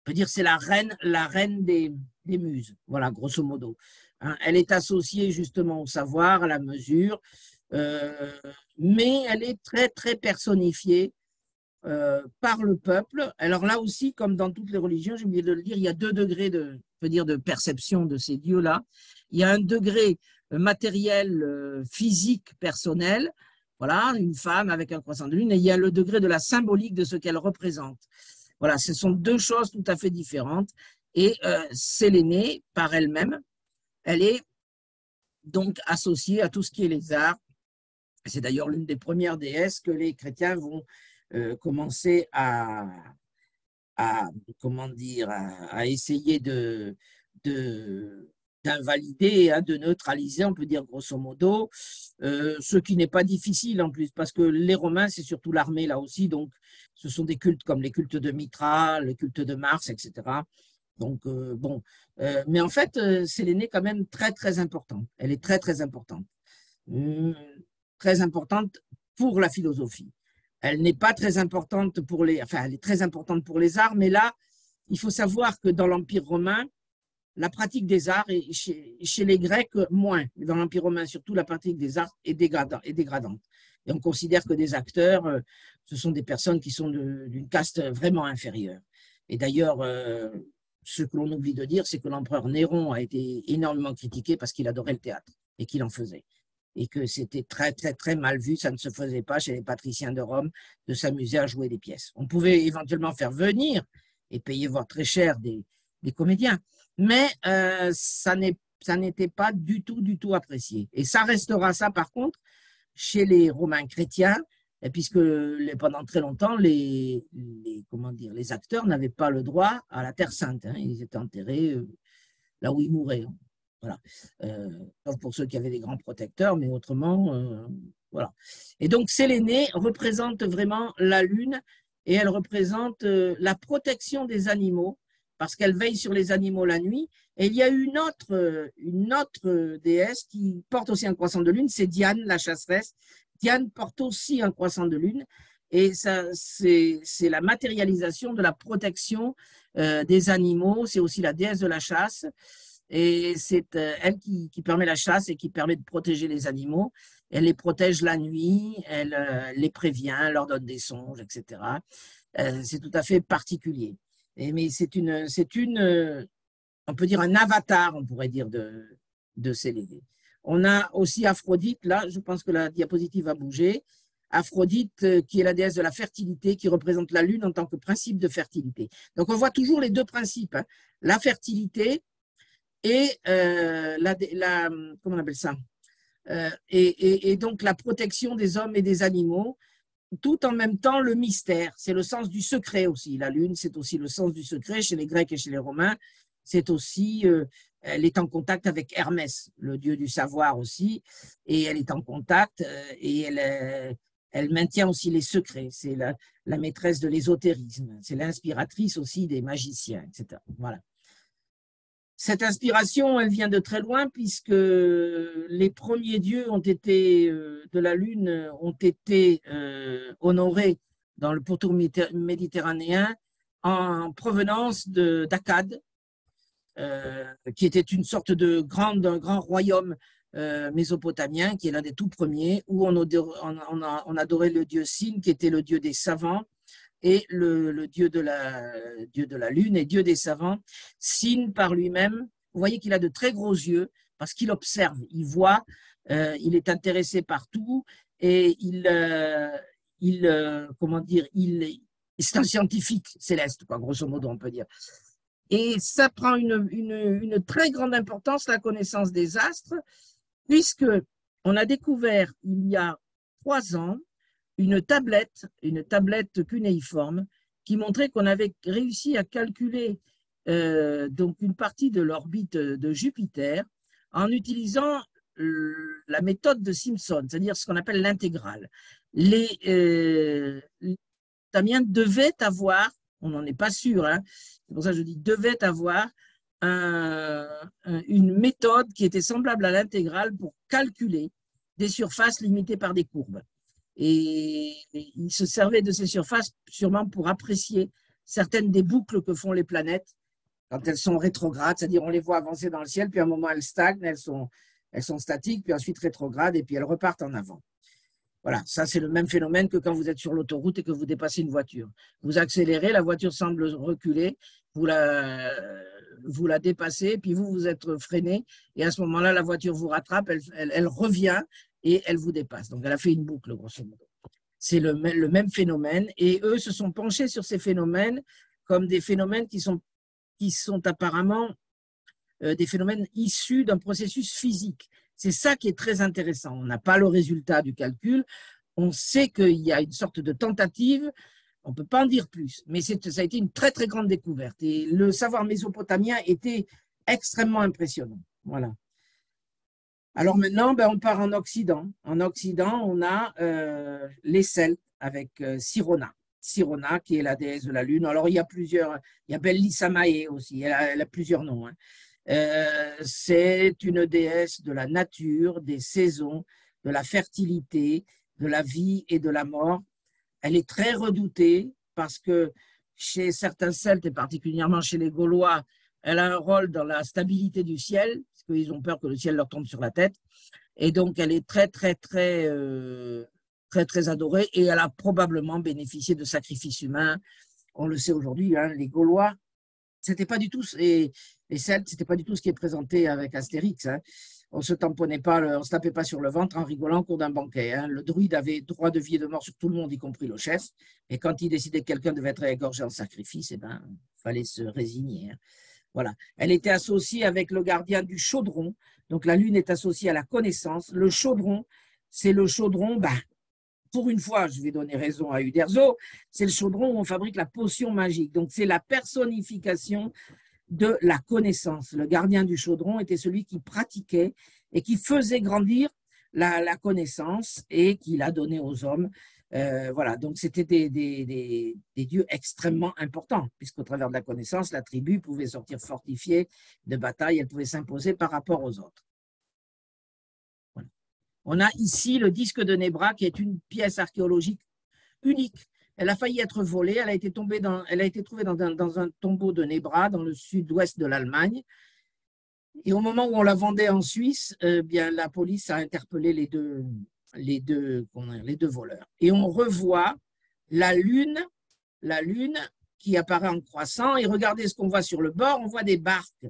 S1: peut dire, c'est la reine des muses. Voilà, grosso modo. Hein, elle est associée justement au savoir, à la mesure, mais elle est très, très personnifiée par le peuple. Alors là aussi, comme dans toutes les religions, j'ai oublié de le dire, il y a deux degrés de perception de ces dieux-là. Il y a un degré matériel, physique, personnel, voilà, une femme avec un croissant de lune, et il y a le degré de la symbolique de ce qu'elle représente. Voilà, ce sont deux choses tout à fait différentes. Et Sélénée, par elle-même, elle est donc associée à tout ce qui est les arts. C'est d'ailleurs l'une des premières déesses que les chrétiens vont commencer comment dire, à essayer d'invalider, hein, de neutraliser, on peut dire grosso modo, ce qui n'est pas difficile en plus, parce que les Romains, c'est surtout l'armée là aussi, donc ce sont des cultes comme les cultes de Mitra, le culte de Mars, etc. Donc, bon, mais en fait, Sélénée est quand même très, très importante. Elle est très, très importante. Très importante pour la philosophie. Elle n'est pas très importante pour elle est très importante pour les arts, mais là, il faut savoir que dans l'Empire romain, la pratique des arts, et chez les Grecs, moins. Mais dans l'Empire romain, surtout, la pratique des arts est dégradante. Et on considère que des acteurs, ce sont des personnes qui sont d'une caste vraiment inférieure. Et d'ailleurs, ce que l'on oublie de dire, c'est que l'empereur Néron a été énormément critiqué parce qu'il adorait le théâtre et qu'il en faisait. Et que c'était très, très, très mal vu. Ça ne se faisait pas chez les patriciens de Rome de s'amuser à jouer des pièces. On pouvait éventuellement faire venir et payer voire très cher des comédiens, mais ça n'était pas du tout apprécié. Et ça restera ça, par contre, chez les Romains chrétiens, puisque pendant très longtemps, comment dire, les acteurs n'avaient pas le droit à la Terre Sainte. Hein. Ils étaient enterrés là où ils mouraient. Voilà. Sauf pour ceux qui avaient des grands protecteurs, mais autrement, voilà. Et donc, Sélénée représente vraiment la Lune et elle représente la protection des animaux parce qu'elle veille sur les animaux la nuit. Et il y a une autre déesse qui porte aussi un croissant de lune, c'est Diane, la chasseresse. Diane porte aussi un croissant de lune et ça, c'est la matérialisation de la protection des animaux. C'est aussi la déesse de la chasse. Et c'est elle qui permet la chasse et qui permet de protéger les animaux. Elle les protège la nuit, elle les prévient, leur donne des songes, etc. C'est tout à fait particulier. Mais on peut dire un avatar, on pourrait dire, de Sélénée. On a aussi Aphrodite, là, je pense que la diapositive a bougé. Aphrodite, qui est la déesse de la fertilité, qui représente la lune en tant que principe de fertilité. Donc on voit toujours les deux principes, hein, la fertilité et comment on appelle ça, et donc la protection des hommes et des animaux, tout en même temps le mystère. C'est le sens du secret aussi. La lune, c'est aussi le sens du secret chez les Grecs et chez les Romains. C'est aussi elle est en contact avec Hermès, le dieu du savoir aussi, et elle est en contact et elle maintient aussi les secrets. C'est la maîtresse de l'ésotérisme, c'est l'inspiratrice aussi des magiciens, etc. Voilà. Cette inspiration, elle vient de très loin puisque les premiers dieux ont été, de la Lune ont été honorés dans le pourtour méditerranéen en provenance d'Akkad, qui était une sorte d'un grand royaume mésopotamien, qui est l'un des tout premiers, où on adorait le dieu Sin, qui était le dieu des savants, et le dieu de la lune et dieu des savants. Sin par lui-même, vous voyez qu'il a de très gros yeux parce qu'il observe, il voit, il est intéressé par tout et comment dire, c'est un scientifique céleste, quoi, grosso modo, on peut dire. Et ça prend une très grande importance, la connaissance des astres, puisque on a découvert il y a 3 ans une tablette cunéiforme qui montrait qu'on avait réussi à calculer donc une partie de l'orbite de Jupiter en utilisant la méthode de Simpson, c'est-à-dire ce qu'on appelle l'intégrale. Les Damiens devaient avoir, on n'en est pas sûr, hein, c'est pour ça que je dis devait avoir une méthode qui était semblable à l'intégrale pour calculer des surfaces limitées par des courbes. Et il se servait de ces surfaces sûrement pour apprécier certaines des boucles que font les planètes quand elles sont rétrogrades, c'est-à-dire on les voit avancer dans le ciel, puis à un moment elles stagnent, elles sont statiques, puis ensuite rétrogrades, et puis elles repartent en avant. Voilà, ça c'est le même phénomène que quand vous êtes sur l'autoroute et que vous dépassez une voiture. Vous accélérez, la voiture semble reculer, vous la dépassez, puis vous êtes freiné, et à ce moment-là, la voiture vous rattrape, elle revient et elle vous dépasse. Donc elle a fait une boucle, grosso modo. C'est le même phénomène, et eux se sont penchés sur ces phénomènes comme des phénomènes qui sont apparemment des phénomènes issus d'un processus physique. C'est ça qui est très intéressant. On n'a pas le résultat du calcul. On sait qu'il y a une sorte de tentative. On ne peut pas en dire plus. Mais ça a été une très, très grande découverte. Et le savoir mésopotamien était extrêmement impressionnant. Voilà. Alors maintenant, on part en Occident. En Occident, on a les Celtes avec Sirona. Sirona, qui est la déesse de la Lune. Alors, il y a Belli Samae aussi. Elle a plusieurs noms. Hein. C'est une déesse de la nature, des saisons, de la fertilité, de la vie et de la mort. Elle est très redoutée parce que chez certains Celtes, et particulièrement chez les Gaulois, elle a un rôle dans la stabilité du ciel, parce qu'ils ont peur que le ciel leur tombe sur la tête. Et donc, elle est très, très, très, très, très adorée et elle a probablement bénéficié de sacrifices humains. On le sait aujourd'hui, hein, les Gaulois, c'était pas du tout, et les Celtes, c'était pas du tout ce qui est présenté avec Astérix. Hein. On se tamponnait pas, on se tapait pas sur le ventre en rigolant au cours d'un banquet. Hein. Le druide avait droit de vie et de mort sur tout le monde, y compris le chef. Et quand il décidait que quelqu'un devait être égorgé en sacrifice, il fallait se résigner. Hein. Voilà. Elle était associée avec le gardien du chaudron. Donc la lune est associée à la connaissance. Le chaudron, c'est le chaudron, pour une fois, je vais donner raison à Uderzo, c'est le chaudron où on fabrique la potion magique. Donc, c'est la personnification de la connaissance. Le gardien du chaudron était celui qui pratiquait et qui faisait grandir la connaissance et qui l'a donnée aux hommes. Voilà, donc c'était des dieux extrêmement importants, puisqu'au travers de la connaissance, la tribu pouvait sortir fortifiée de bataille, elle pouvait s'imposer par rapport aux autres. On a ici le disque de Nebra, qui est une pièce archéologique unique. Elle a failli être volée, elle a été trouvée dans un tombeau de Nebra, dans le sud-ouest de l'Allemagne. Et au moment où on la vendait en Suisse, la police a interpellé les deux voleurs. Et on revoit la lune qui apparaît en croissant. Et regardez ce qu'on voit sur le bord, on voit des barques.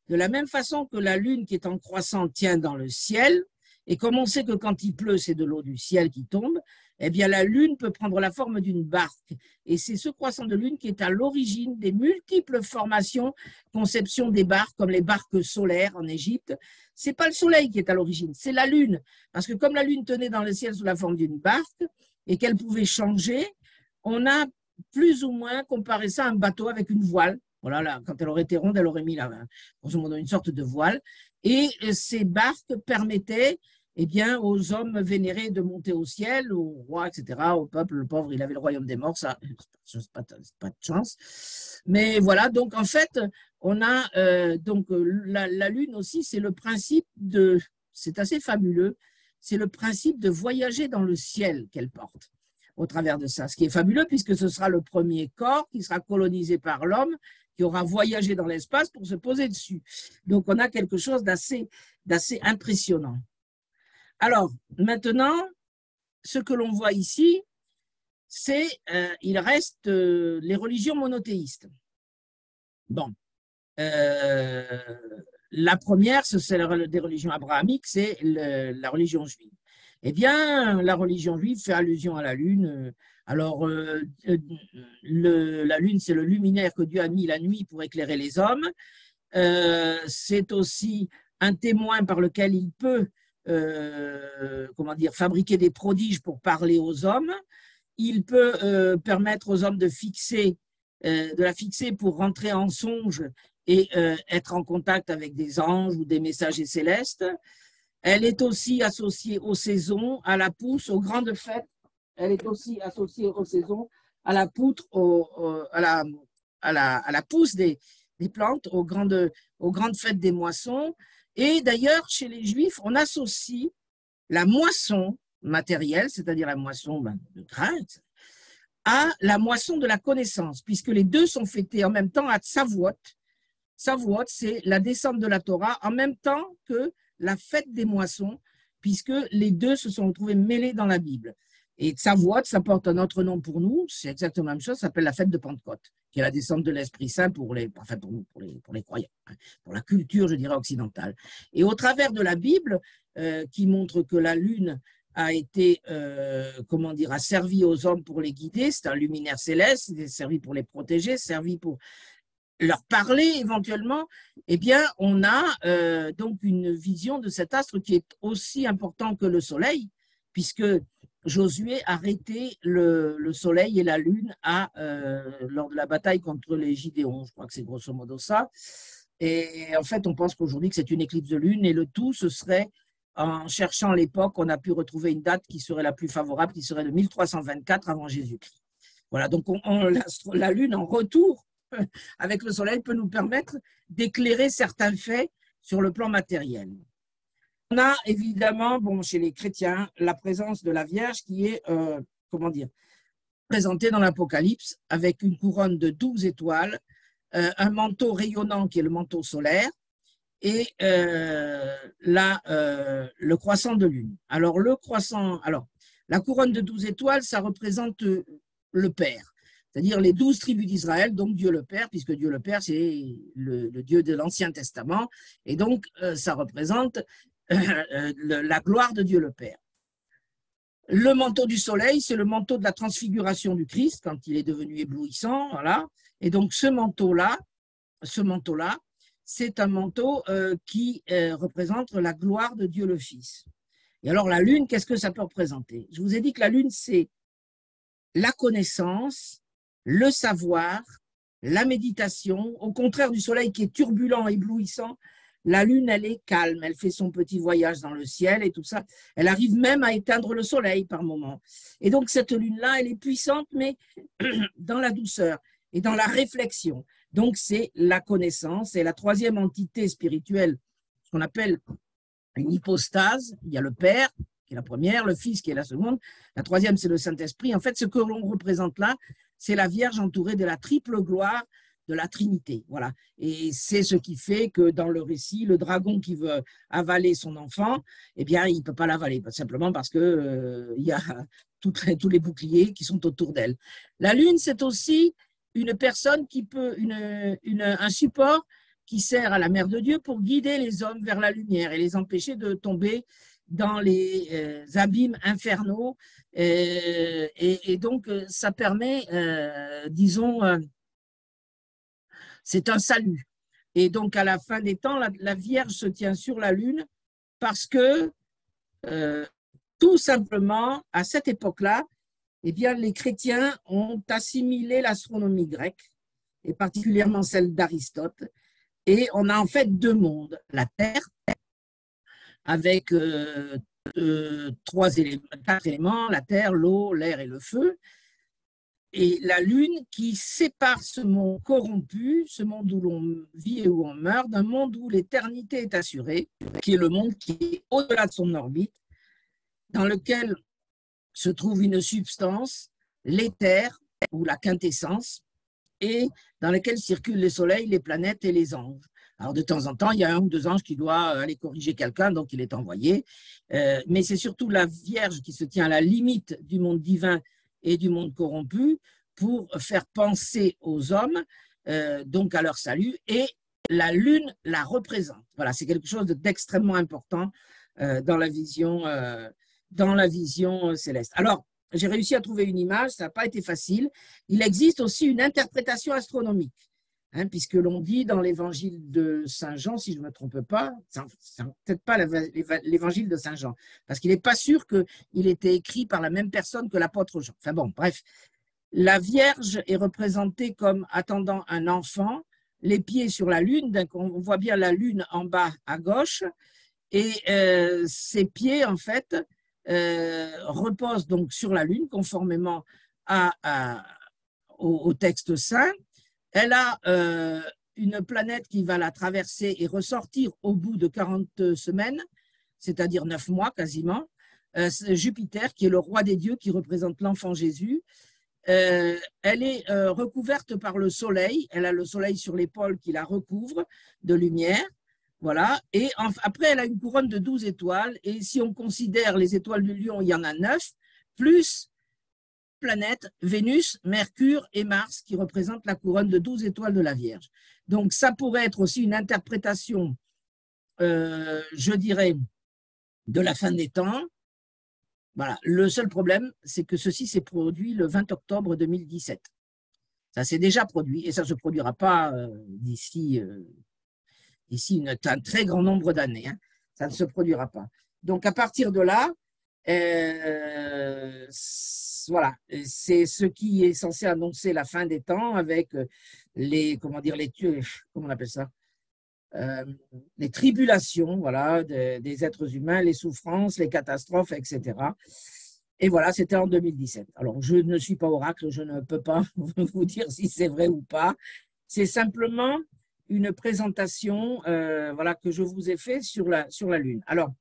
S1: De la même façon que la lune qui est en croissant tient dans le ciel, et comme on sait que quand il pleut, c'est de l'eau du ciel qui tombe, eh bien la lune peut prendre la forme d'une barque. Et c'est ce croissant de lune qui est à l'origine des multiples formations, conceptions des barques, comme les barques solaires en Égypte. Ce n'est pas le soleil qui est à l'origine, c'est la lune. Parce que comme la lune tenait dans le ciel sous la forme d'une barque et qu'elle pouvait changer, on a plus ou moins comparé ça à un bateau avec une voile. Voilà, là, quand elle aurait été ronde, elle aurait mis grosso modo, une sorte de voile. Et ces barques permettaient eh bien, aux hommes vénérés de monter au ciel, au roi, etc., au peuple. Le pauvre, il avait le royaume des morts, ça, c'est pas de chance. Mais voilà, donc en fait, on a donc la Lune aussi, c'est le principe de, c'est assez fabuleux, c'est le principe de voyager dans le ciel qu'elle porte au travers de ça. Ce qui est fabuleux puisque ce sera le premier corps qui sera colonisé par l'homme, qui aura voyagé dans l'espace pour se poser dessus. Donc on a quelque chose d'assez impressionnant. Alors maintenant, ce que l'on voit ici, c'est il reste les religions monothéistes. Bon, la première, c'est des religions abrahamiques, c'est la religion juive. Eh bien, la religion juive fait allusion à la lune. Alors, la lune, c'est le luminaire que Dieu a mis la nuit pour éclairer les hommes. C'est aussi un témoin par lequel il peut, comment dire, fabriquer des prodiges pour parler aux hommes. Il peut permettre aux hommes de la fixer pour rentrer en songe et être en contact avec des anges ou des messagers célestes. Elle est aussi associée aux saisons, à la pousse, aux grandes fêtes. Elle est aussi associée aux saisons, à la poutre, à la pousse des plantes, aux grandes fêtes des moissons. Et d'ailleurs, chez les Juifs, on associe la moisson matérielle, c'est-à-dire la moisson de grains, à la moisson de la connaissance, puisque les deux sont fêtés en même temps à Shavuot. Shavuot, c'est la descente de la Torah en même temps que la fête des moissons, puisque les deux se sont retrouvés mêlés dans la Bible. Et Shavuot, ça porte un autre nom pour nous, c'est exactement la même chose, ça s'appelle la fête de Pentecôte, qui est la descente de l'Esprit Saint pour les croyants, pour la culture, je dirais, occidentale. Et au travers de la Bible, qui montre que la lune a été, comment dire, a servi aux hommes pour les guider, c'est un luminaire céleste, c'est servi pour les protéger, servi pour leur parler éventuellement, eh bien, on a donc une vision de cet astre qui est aussi important que le Soleil, puisque Josué a arrêté le Soleil et la Lune lors de la bataille contre les Gidéons. Je crois que c'est grosso modo ça. Et en fait, on pense qu'aujourd'hui que c'est une éclipse de Lune et le tout, ce serait, en cherchant l'époque, on a pu retrouver une date qui serait la plus favorable, qui serait de 1324 avant Jésus-Christ. Voilà, donc la Lune en retour avec le Soleil peut nous permettre d'éclairer certains faits sur le plan matériel. On a évidemment, chez les chrétiens, la présence de la Vierge qui est, comment dire, présentée dans l'Apocalypse avec une couronne de 12 étoiles, un manteau rayonnant qui est le manteau solaire et le croissant de lune. Alors, la couronne de 12 étoiles, ça représente le Père. C'est-à-dire les 12 tribus d'Israël, donc Dieu le Père, puisque Dieu le Père, c'est le Dieu de l'Ancien Testament, et donc ça représente la gloire de Dieu le Père. Le manteau du soleil, c'est le manteau de la transfiguration du Christ, quand il est devenu éblouissant, voilà. Et donc ce manteau-là, c'est un manteau qui représente la gloire de Dieu le Fils. Et alors la lune, qu'est-ce que ça peut représenter? Je vous ai dit que la lune, c'est la connaissance, le savoir, la méditation, au contraire du soleil qui est turbulent, éblouissant, la lune, elle est calme, elle fait son petit voyage dans le ciel et tout ça. Elle arrive même à éteindre le soleil par moments. Et donc cette lune-là, elle est puissante, mais dans la douceur et dans la réflexion. Donc c'est la connaissance, c'est la troisième entité spirituelle, ce qu'on appelle une hypostase. Il y a le Père, qui est la première, le Fils qui est la seconde, la troisième c'est le Saint-Esprit. En fait, ce que l'on représente là, c'est la Vierge entourée de la triple gloire de la Trinité. Voilà. Et c'est ce qui fait que dans le récit, le dragon qui veut avaler son enfant, eh bien, il ne peut pas l'avaler, simplement parce qu'il y a tous les boucliers qui sont autour d'elle. La Lune, c'est aussi une personne qui peut, un support qui sert à la Mère de Dieu pour guider les hommes vers la lumière et les empêcher de tomber dans les abîmes infernaux. Et donc, ça permet, disons, c'est un salut. Et donc, à la fin des temps, la Vierge se tient sur la Lune parce que, tout simplement, à cette époque-là, eh bien, les chrétiens ont assimilé l'astronomie grecque et particulièrement celle d'Aristote. Et on a en fait deux mondes, la Terre, avec quatre éléments, la terre, l'eau, l'air et le feu, et la Lune qui sépare ce monde corrompu, ce monde où l'on vit et où on meurt, d'un monde où l'éternité est assurée, qui est le monde qui est au-delà de son orbite, dans lequel se trouve une substance, l'éther ou la quintessence, et dans lequel circulent les soleils, les planètes et les anges. Alors, de temps en temps, il y a un ou deux anges qui doivent aller corriger quelqu'un, donc il est envoyé. Mais c'est surtout la Vierge qui se tient à la limite du monde divin et du monde corrompu pour faire penser aux hommes, donc à leur salut, et la Lune la représente. Voilà, c'est quelque chose d'extrêmement important dans la vision céleste. Alors, j'ai réussi à trouver une image, ça n'a pas été facile. Il existe aussi une interprétation astronomique. Puisque l'on dit dans l'évangile de Saint Jean, si je ne me trompe pas, c'est peut-être pas l'évangile de Saint Jean, parce qu'il n'est pas sûr qu'il était écrit par la même personne que l'apôtre Jean. Enfin bon, bref, la Vierge est représentée comme attendant un enfant, les pieds sur la Lune, on voit bien la Lune en bas à gauche, et ses pieds, en fait, reposent donc sur la Lune, conformément au texte saint. Elle a une planète qui va la traverser et ressortir au bout de 40 semaines, c'est-à-dire 9 mois quasiment. Jupiter, qui est le roi des dieux, qui représente l'enfant Jésus. Elle est recouverte par le soleil. Elle a le soleil sur l'épaule qui la recouvre de lumière. Voilà. Et après, elle a une couronne de 12 étoiles. Et si on considère les étoiles du lion, il y en a 9, plus planètes, Vénus, Mercure et Mars, qui représentent la couronne de 12 étoiles de la Vierge. Donc, ça pourrait être aussi une interprétation, je dirais, de la fin des temps. Voilà. Le seul problème, c'est que ceci s'est produit le 20 octobre 2017. Ça s'est déjà produit et ça ne se produira pas d'ici un très grand nombre d'années. Ça ne se produira pas. Donc, à partir de là, voilà, c'est ce qui est censé annoncer la fin des temps avec comment on appelle ça, les tribulations, voilà, des êtres humains, les souffrances, les catastrophes, etc. Et voilà, c'était en 2017. Alors, je ne suis pas oracle, je ne peux pas vous dire si c'est vrai ou pas. C'est simplement une présentation, voilà, que je vous ai fait sur la Lune. Alors,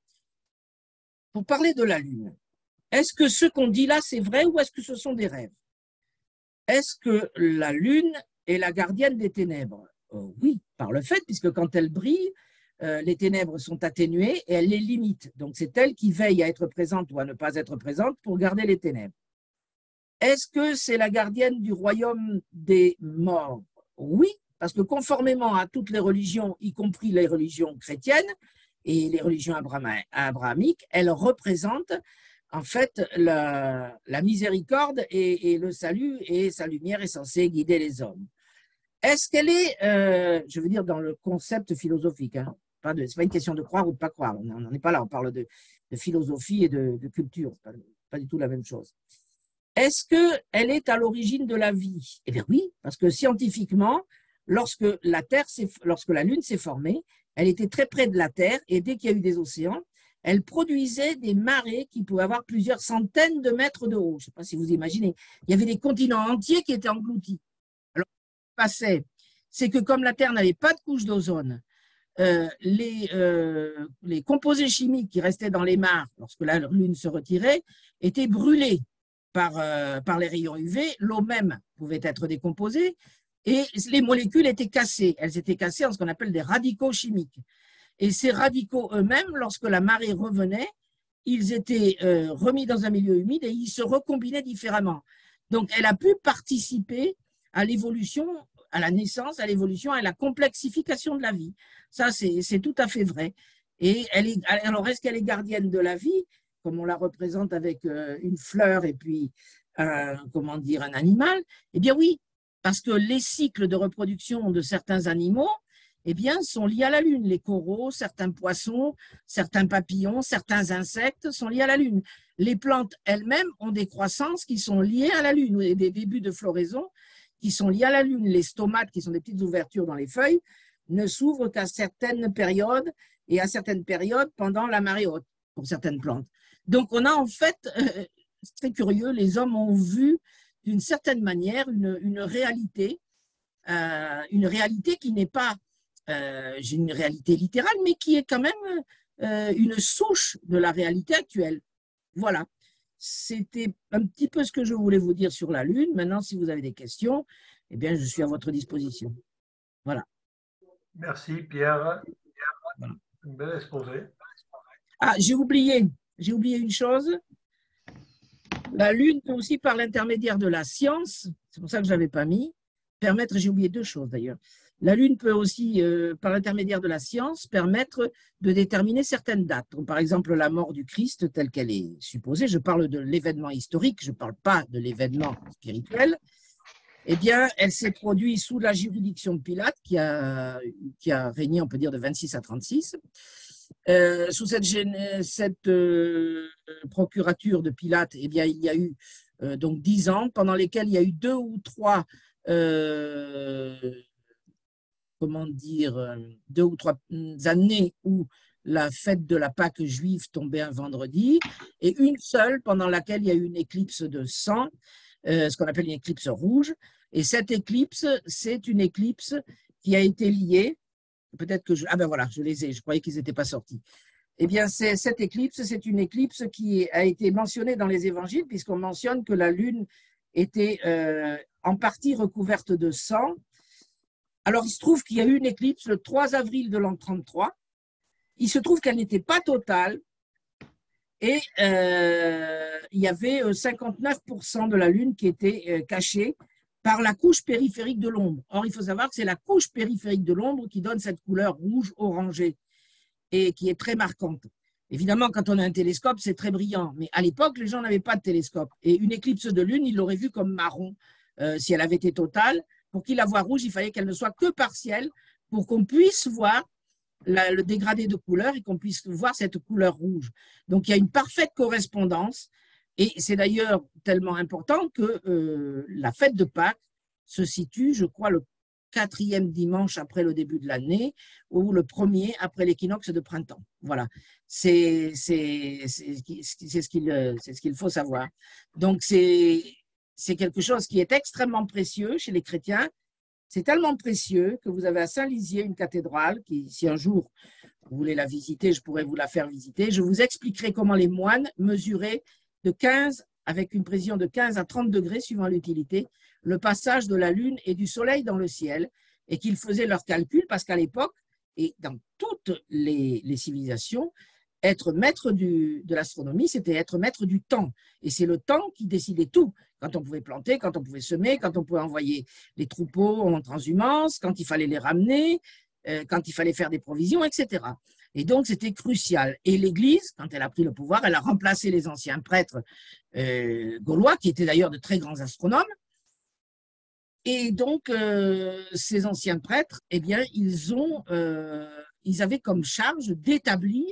S1: pour parler de la Lune, est-ce que ce qu'on dit là, c'est vrai ou est-ce que ce sont des rêves? Est-ce que la Lune est la gardienne des ténèbres? Oui, par le fait, puisque quand elle brille, les ténèbres sont atténuées et elle les limite. Donc, c'est elle qui veille à être présente ou à ne pas être présente pour garder les ténèbres. Est-ce que c'est la gardienne du royaume des morts? Oui, parce que conformément à toutes les religions, y compris les religions chrétiennes et les religions abrahamiques, elle représente en fait la miséricorde et le salut, et sa lumière est censée guider les hommes. Est-ce qu'elle est, je veux dire, dans le concept philosophique, ce n'est pas une question de croire ou de ne pas croire, on n'en est pas là, on parle de philosophie et de culture, ce n'est pas du tout la même chose. Est-ce qu'elle est à l'origine de la vie? Eh bien oui, parce que scientifiquement, lorsque la Lune s'est formée, elle était très près de la Terre, et dès qu'il y a eu des océans, elle produisait des marées qui pouvaient avoir plusieurs centaines de mètres de haut. Je ne sais pas si vous imaginez. Il y avait des continents entiers qui étaient engloutis. Alors, ce qui se passait, c'est que comme la Terre n'avait pas de couche d'ozone, les composés chimiques qui restaient dans les mares lorsque la Lune se retirait étaient brûlés par les rayons UV. L'eau même pouvait être décomposée et les molécules étaient cassées. Elles étaient cassées en ce qu'on appelle des radicaux chimiques. Et ces radicaux eux-mêmes, lorsque la marée revenait, ils étaient remis dans un milieu humide et ils se recombinaient différemment. Donc, elle a pu participer à l'évolution, à la naissance, à l'évolution, à la complexification de la vie. Ça, c'est tout à fait vrai. Et alors, est-ce qu'elle est gardienne de la vie, comme on la représente avec une fleur et puis, comment dire, un animal? Eh bien oui, parce que les cycles de reproduction de certains animaux, eh bien, sont liés à la Lune. Les coraux, certains poissons, certains papillons, certains insectes sont liés à la Lune. Les plantes elles-mêmes ont des croissances qui sont liées à la Lune, des débuts de floraison qui sont liées à la Lune. Les stomates, qui sont des petites ouvertures dans les feuilles, ne s'ouvrent qu'à certaines périodes et à certaines périodes pendant la marée haute pour certaines plantes. Donc, on a en fait, c'est très curieux, les hommes ont vu d'une certaine manière une réalité qui n'est pas une réalité littérale, mais qui est quand même une souche de la réalité actuelle. Voilà. C'était un petit peu ce que je voulais vous dire sur la Lune. Maintenant, si vous avez des questions, eh bien, je suis à votre disposition. Voilà.
S2: Merci, Pierre.
S1: Voilà.
S2: Un bel exposé.
S1: Ah, j'ai oublié une chose. La Lune peut aussi, par l'intermédiaire de la science, c'est pour ça que je ne l'avais pas mis, permettre, j'ai oublié deux choses d'ailleurs. La Lune peut aussi, par l'intermédiaire de la science, permettre de déterminer certaines dates. Donc, par exemple, la mort du Christ telle qu'elle est supposée, je parle de l'événement historique, je ne parle pas de l'événement spirituel, eh bien, elle s'est produite sous la juridiction de Pilate, qui a régné, on peut dire, de 26 à 36. Sous cette procurature de Pilate, eh bien, il y a eu donc 10 ans, pendant lesquels il y a eu 2 ou 3 années où la fête de la Pâque juive tombait un vendredi, et une seule pendant laquelle il y a eu une éclipse de sang, ce qu'on appelle une éclipse rouge. Et cette éclipse, c'est une éclipse qui a été liée, peut-être que ah ben voilà, je les ai, je croyais qu'ils n'étaient pas sortis. Eh bien, cette éclipse, c'est une éclipse qui a été mentionnée dans les évangiles, puisqu'on mentionne que la Lune était en partie recouverte de sang. Alors, il se trouve qu'il y a eu une éclipse le 3 avril de l'an 33. Il se trouve qu'elle n'était pas totale et il y avait 59% de la Lune qui était cachée par la couche périphérique de l'ombre. Or, il faut savoir que c'est la couche périphérique de l'ombre qui donne cette couleur rouge-orangée et qui est très marquante. Évidemment, quand on a un télescope, c'est très brillant. Mais à l'époque, les gens n'avaient pas de télescope. Et une éclipse de Lune, ils l'auraient vue comme marron si elle avait été totale. Pour qu'il la voie rouge, il fallait qu'elle ne soit que partielle pour qu'on puisse voir le dégradé de couleur et qu'on puisse voir cette couleur rouge. Donc, il y a une parfaite correspondance. Et c'est d'ailleurs tellement important que la fête de Pâques se situe, je crois, le 4e dimanche après le début de l'année ou le 1er après l'équinoxe de printemps. Voilà, c'est ce qu'il faut savoir. Donc, c'est quelque chose qui est extrêmement précieux chez les chrétiens. C'est tellement précieux que vous avez à Saint-Lizier une cathédrale qui, si un jour vous voulez la visiter, je pourrais vous la faire visiter. Je vous expliquerai comment les moines mesuraient de 15, avec une précision de 15 à 30 degrés, suivant l'utilité, le passage de la Lune et du Soleil dans le ciel, et qu'ils faisaient leurs calculs, parce qu'à l'époque, et dans toutes les civilisations, être maître de l'astronomie, c'était être maître du temps. Et c'est le temps qui décidait tout. Quand on pouvait planter, quand on pouvait semer, quand on pouvait envoyer les troupeaux en transhumance, quand il fallait les ramener, quand il fallait faire des provisions, etc. Et donc, c'était crucial. Et l'Église, quand elle a pris le pouvoir, elle a remplacé les anciens prêtres gaulois, qui étaient d'ailleurs de très grands astronomes. Et donc, ces anciens prêtres, eh bien, ils avaient comme charge d'établir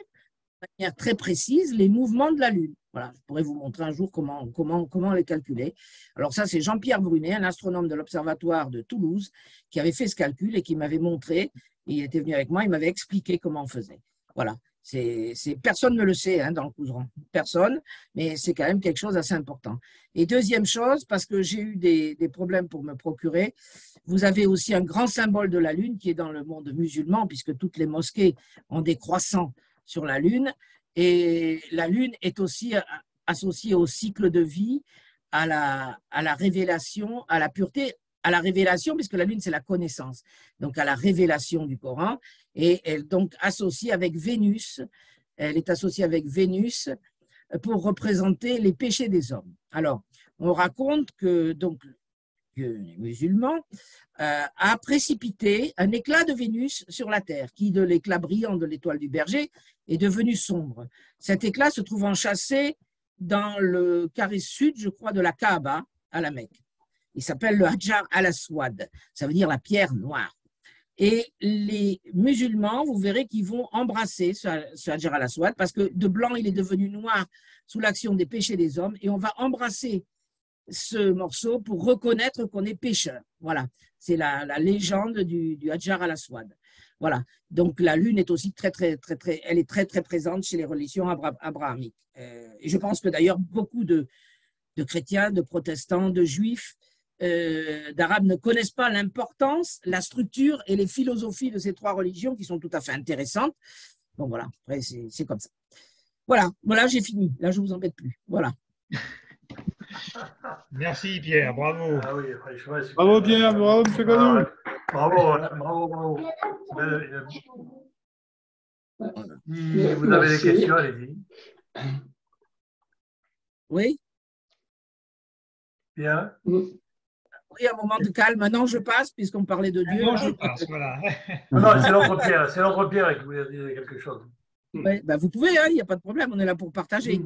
S1: de manière très précise les mouvements de la Lune. Voilà, je pourrais vous montrer un jour comment les calculer. Alors ça, c'est Jean-Pierre Brunet, un astronome de l'Observatoire de Toulouse, qui avait fait ce calcul et qui m'avait montré, il était venu avec moi, il m'avait expliqué comment on faisait. Voilà, personne ne le sait dans le Couserans, personne, mais c'est quand même quelque chose d'assez important. Et deuxième chose, parce que j'ai eu des problèmes pour me procurer, vous avez aussi un grand symbole de la Lune qui est dans le monde musulman, puisque toutes les mosquées ont des croissants sur la Lune, et la Lune est aussi associée au cycle de vie, à la révélation, à la pureté, à la révélation, puisque la Lune, c'est la connaissance, donc à la révélation du Coran, et elle est donc associée avec Vénus, elle est associée avec Vénus pour représenter les péchés des hommes. Alors, on raconte que donc les musulmans a précipité un éclat de Vénus sur la Terre, qui de l'éclat brillant de l'étoile du berger est devenu sombre. Cet éclat se trouve enchâssé dans le carré sud, je crois, de la Kaaba à la Mecque. Il s'appelle le Hajar al-Aswad, ça veut dire la pierre noire. Et les musulmans, vous verrez qu'ils vont embrasser ce Hajar al-Aswad parce que de blanc, il est devenu noir sous l'action des péchés des hommes et on va embrasser ce morceau pour reconnaître qu'on est pécheur. Voilà, c'est la légende du Hadjar al-Aswad. Voilà, donc la lune est aussi elle est très présente chez les religions abrahamiques. Et je pense que d'ailleurs beaucoup de chrétiens, de protestants, de juifs, d'arabes ne connaissent pas l'importance, la structure et les philosophies de ces trois religions qui sont tout à fait intéressantes. Bon voilà, après c'est comme ça. Voilà, j'ai fini. Là, je ne vous embête plus. Voilà.
S3: Merci Pierre, bravo.
S2: Ah oui, franchement, super.
S4: Bravo Pierre, bravo M. Cadou.
S2: Bravo. Si vous avez des questions, allez-y.
S1: Oui.
S2: Bien.
S1: Oui, un moment de calme. Maintenant, je passe, puisqu'on parlait de Dieu.
S3: Non, je passe, voilà.
S2: Non, c'est l'autre Pierre qui voulait dire quelque chose.
S1: Oui, ben vous pouvez, il n'y a pas de problème, on est là pour partager.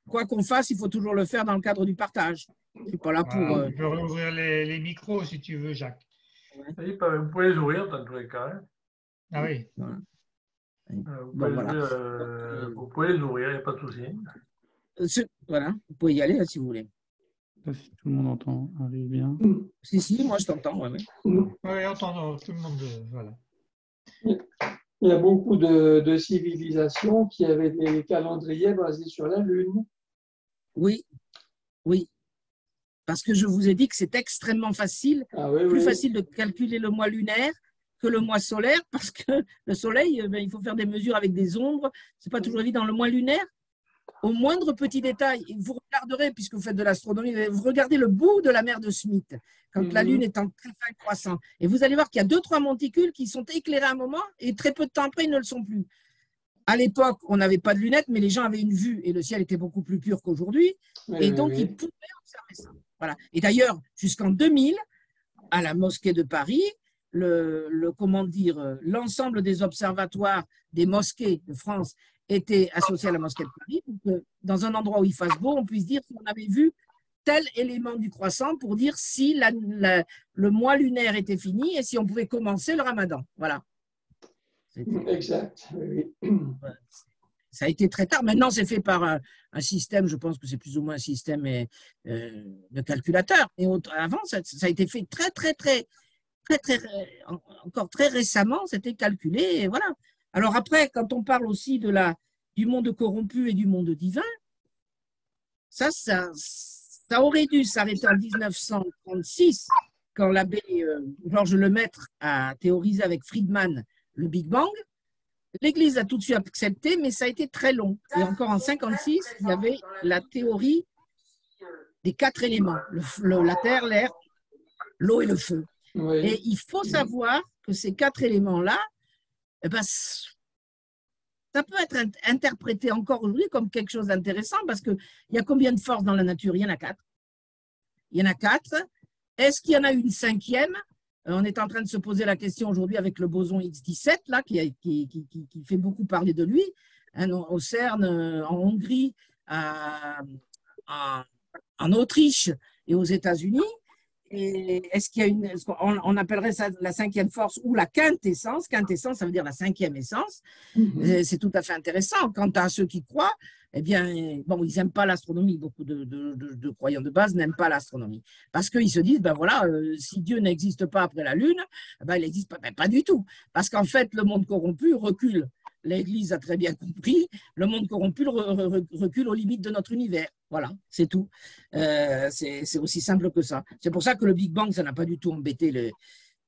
S1: Quoi qu'on fasse, il faut toujours le faire dans le cadre du partage. Je ne suis pas là pour…
S3: Voilà, tu peux rouvrir les micros si tu veux, Jacques.
S2: Oui, vous pouvez les ouvrir dans tous les cas. Hein.
S3: Ah oui.
S1: Voilà.
S2: Vous pouvez les ouvrir, il n'y a pas de souci.
S1: Voilà, vous pouvez y aller si vous voulez.
S4: Si tout le monde entend, arrive bien.
S1: Si, moi je t'entends. Ouais.
S3: Oui, entendons, tout le monde, voilà.
S5: Il y a beaucoup de civilisations qui avaient des calendriers basés sur la Lune.
S1: Oui. Parce que je vous ai dit que c'est extrêmement facile, plus facile de calculer le mois lunaire que le mois solaire, parce que le soleil, il faut faire des mesures avec des ombres. Ce n'est pas toujours évident. Le mois lunaire, au moindre petit détail, vous regarderez, puisque vous faites de l'astronomie, vous regardez le bout de la mer de Smith, quand la Lune est en très fin croissant. Et vous allez voir qu'il y a 2-3 monticules qui sont éclairés à un moment, et très peu de temps après, ils ne le sont plus. À l'époque, on n'avait pas de lunettes, mais les gens avaient une vue, et le ciel était beaucoup plus pur qu'aujourd'hui. Et donc, ils pouvaient observer ça. Voilà. Et d'ailleurs, jusqu'en 2000, à la mosquée de Paris, l'ensemble des observatoires des mosquées de France était associé à la mosquée de Paris, pour que dans un endroit où il fasse beau, on puisse dire si on avait vu tel élément du croissant pour dire si le mois lunaire était fini et si on pouvait commencer le ramadan. Voilà.
S5: Exact. Oui.
S1: Ça a été très tard. Maintenant, c'est fait par un système, je pense que c'est plus ou moins un système de calculateur. Et avant, ça a été fait encore très récemment, c'était calculé. Et voilà. Alors après, quand on parle aussi du monde corrompu et du monde divin, ça aurait dû s'arrêter en 1936, quand l'abbé Georges Lemaître a théorisé avec Friedman le Big Bang. L'Église a tout de suite accepté, mais ça a été très long. Et encore en 1956, il y avait la théorie des 4 éléments, la terre, l'air, l'eau et le feu.
S5: Oui.
S1: Et il faut savoir que ces 4 éléments-là, ça peut être interprété encore aujourd'hui comme quelque chose d'intéressant parce qu'il y a combien de forces dans la nature? Il y en a 4. Il y en a 4. Est-ce qu'il y en a une 5e? On est en train de se poser la question aujourd'hui avec le boson X17, là, qui fait beaucoup parler de lui, hein, au CERN, en Hongrie, en Autriche et aux États-Unis. Et est-ce qu'il y a on appellerait ça la 5e force ou la quintessence. Quintessence, ça veut dire la 5e essence. C'est tout à fait intéressant. Quant à ceux qui croient, eh bien, bon, ils n'aiment pas l'astronomie. Beaucoup de croyants de base n'aiment pas l'astronomie. Parce qu'ils se disent, ben voilà, si Dieu n'existe pas après la Lune, ben, il n'existe pas. Ben, pas du tout. Parce qu'en fait, le monde corrompu recule. L'Église a très bien compris, le monde corrompu recule aux limites de notre univers. Voilà, c'est tout. C'est aussi simple que ça. C'est pour ça que le Big Bang, ça n'a pas du tout embêté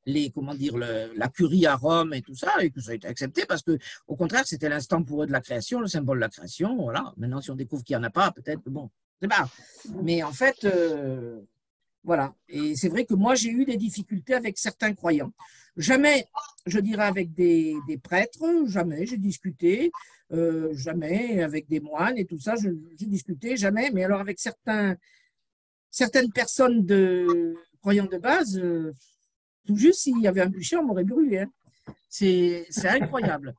S1: la curie à Rome et tout ça, et que ça a été accepté, parce que au contraire, c'était l'instant pour eux de la création, le symbole de la création. Voilà. Maintenant, si on découvre qu'il n'y en a pas, peut-être, bon, c'est pas. Mais en fait, voilà. Et c'est vrai que moi, j'ai eu des difficultés avec certains croyants. Jamais, je dirais, avec des prêtres, jamais, j'ai discuté, jamais avec des moines et tout ça, j'ai discuté, jamais, mais alors avec certaines personnes croyants de base, tout juste s'il y avait un bûcher, on m'aurait brûlé. Hein. C'est incroyable.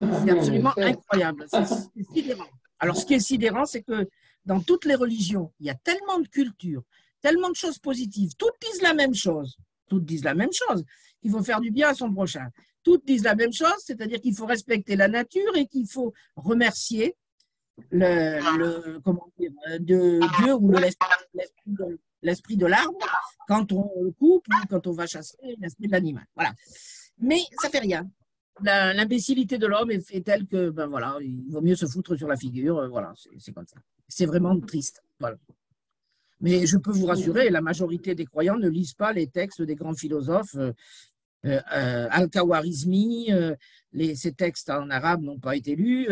S1: C'est absolument incroyable. C'est sidérant. Alors, ce qui est sidérant, c'est que dans toutes les religions, il y a tellement de cultures, tellement de choses positives, toutes disent la même chose. Toutes disent la même chose, qu'il faut faire du bien à son prochain. Toutes disent la même chose, c'est-à-dire qu'il faut respecter la nature et qu'il faut remercier comment dire, de Dieu ou l'esprit l'esprit de l'arbre quand on le coupe ou quand on va chasser l'esprit de l'animal. Voilà. Mais ça fait rien. L'imbécilité de l'homme est telle que, ben voilà, il vaut mieux se foutre sur la figure. Voilà, c'est comme ça. C'est vraiment triste. Voilà. Mais je peux vous rassurer, la majorité des croyants ne lisent pas les textes des grands philosophes. Al-Khawarizmi, ces textes en arabe n'ont pas été lus,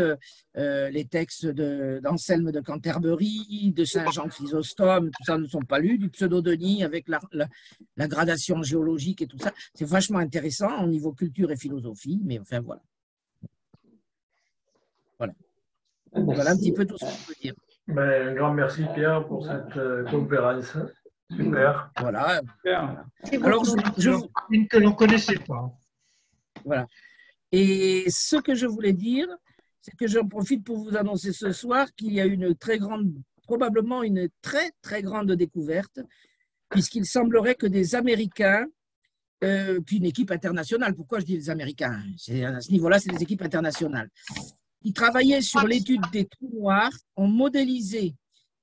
S1: les textes d'Anselme de Canterbury, de Saint Jean Chrysostome, tout ça ne sont pas lus, du Pseudo-Denis avec la gradation géologique et tout ça. C'est vachement intéressant au niveau culture et philosophie, mais enfin voilà. Voilà. Voilà un petit peu tout ce que je peux dire.
S2: Ben, un grand merci Pierre pour cette conférence. Super.
S1: Voilà.
S3: Super.
S1: Alors,
S3: Une que l'on ne connaissait pas.
S1: Voilà. Et ce que je voulais dire, c'est que j'en profite pour vous annoncer ce soir qu'il y a probablement une très, très grande découverte, puisqu'il semblerait que des Américains, puis une équipe internationale, pourquoi je dis des Américains? À ce niveau-là, c'est des équipes internationales, qui travaillaient sur l'étude des trous noirs, ont modélisé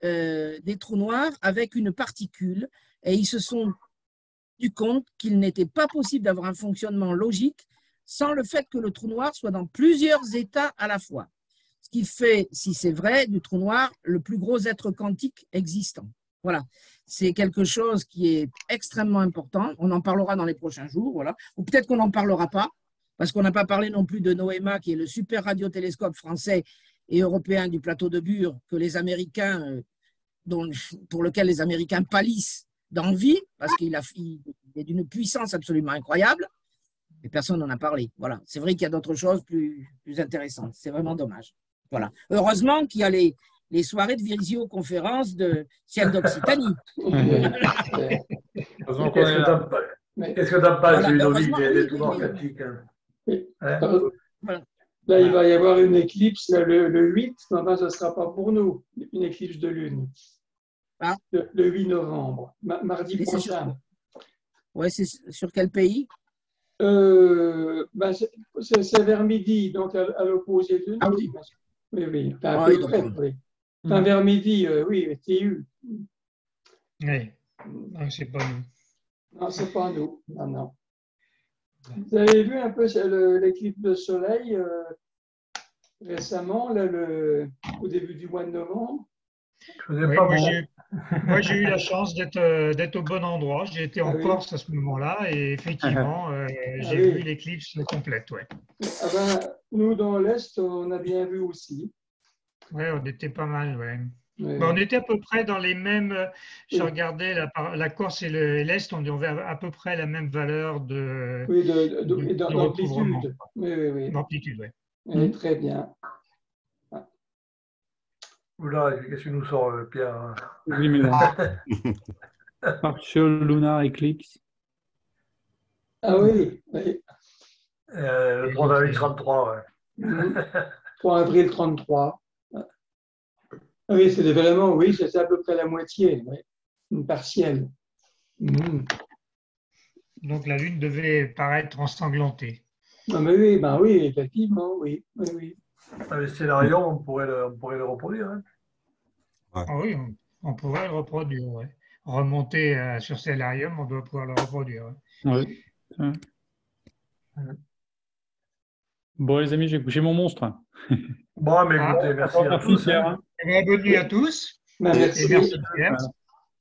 S1: des trous noirs avec une particule, et ils se sont rendu compte qu'il n'était pas possible d'avoir un fonctionnement logique sans le fait que le trou noir soit dans plusieurs états à la fois. Ce qui fait, si c'est vrai, du trou noir le plus gros être quantique existant. Voilà, c'est quelque chose qui est extrêmement important. On en parlera dans les prochains jours, voilà. Ou peut-être qu'on n'en parlera pas, parce qu'on n'a pas parlé non plus de NOEMA, qui est le super radiotélescope français et européen du plateau de Bure, que les Américains, pour lequel les Américains pâlissent d'envie, parce qu'il est d'une puissance absolument incroyable, et personne n'en a parlé. Voilà. C'est vrai qu'il y a d'autres choses plus intéressantes. C'est vraiment dommage. Voilà. Heureusement qu'il y a les soirées de visioconférence de Ciel d'Occitanie.
S2: Qu'est-ce que tu en penses, Ludovic, des trous noirs quantiques?
S5: Là, il va y avoir une éclipse le 8, mais ce ne sera pas pour nous, une éclipse de lune.
S1: Ah.
S5: Le 8 novembre, mardi prochain.
S1: Oui, c'est sur quel pays?
S5: C'est vers midi, donc à l'opposé de nous.
S1: Ah oui.
S5: Oui. Enfin, oui. Enfin, vers midi, oui, TU.
S3: Oui, non, c'est pas nous.
S5: Non, c'est pas nous. Non. Vous avez vu un peu l'éclipse de soleil récemment, là, au début du mois de novembre?
S3: Moi, j'ai eu la chance d'être au bon endroit. J'ai été en Corse à ce moment-là et effectivement, j'ai vu l'éclipse complète. Ouais.
S5: Ah ben, nous, dans l'Est, on a bien vu aussi.
S3: Oui, on était pas mal. Ouais.
S5: Oui.
S3: On était à peu près dans les mêmes. Je regardais la Corse et l'Est, on avait à peu près la même valeur de.
S5: Oui, d'amplitude. Oui.
S3: D'amplitude, oui.
S5: Oui, très bien.
S2: Oula, qu'est-ce que nous sort, Pierre?
S4: Oui, mais là. Partial Lunar Eclipse.
S5: Ah oui.
S2: Le 3 avril 33, ouais.
S5: 3 avril 33. Ah oui, c'est vraiment, oui, c'est à peu près la moitié, une partielle.
S3: Donc la Lune devait paraître ensanglantée.
S5: Ah, mais oui, ben oui, effectivement, oui.
S2: Dans les scénarios, on pourrait le reproduire. Hein.
S3: Ouais. Ah oui, on pourrait le reproduire. Ouais. Remonter sur Stellarium, on doit pouvoir le reproduire.
S4: Ouais. Bon, les amis, j'ai couché mon monstre.
S2: Bon, mais écoutez, merci à tous.
S4: Pierre.
S3: Bonne nuit à tous.
S5: Merci.
S3: Et merci Pierre.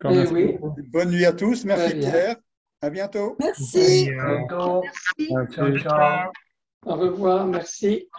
S5: Oui.
S6: Bonne nuit à tous. Merci Pierre. À bientôt.
S7: Merci.
S2: À bientôt.
S3: Ciao.
S5: Au revoir, merci.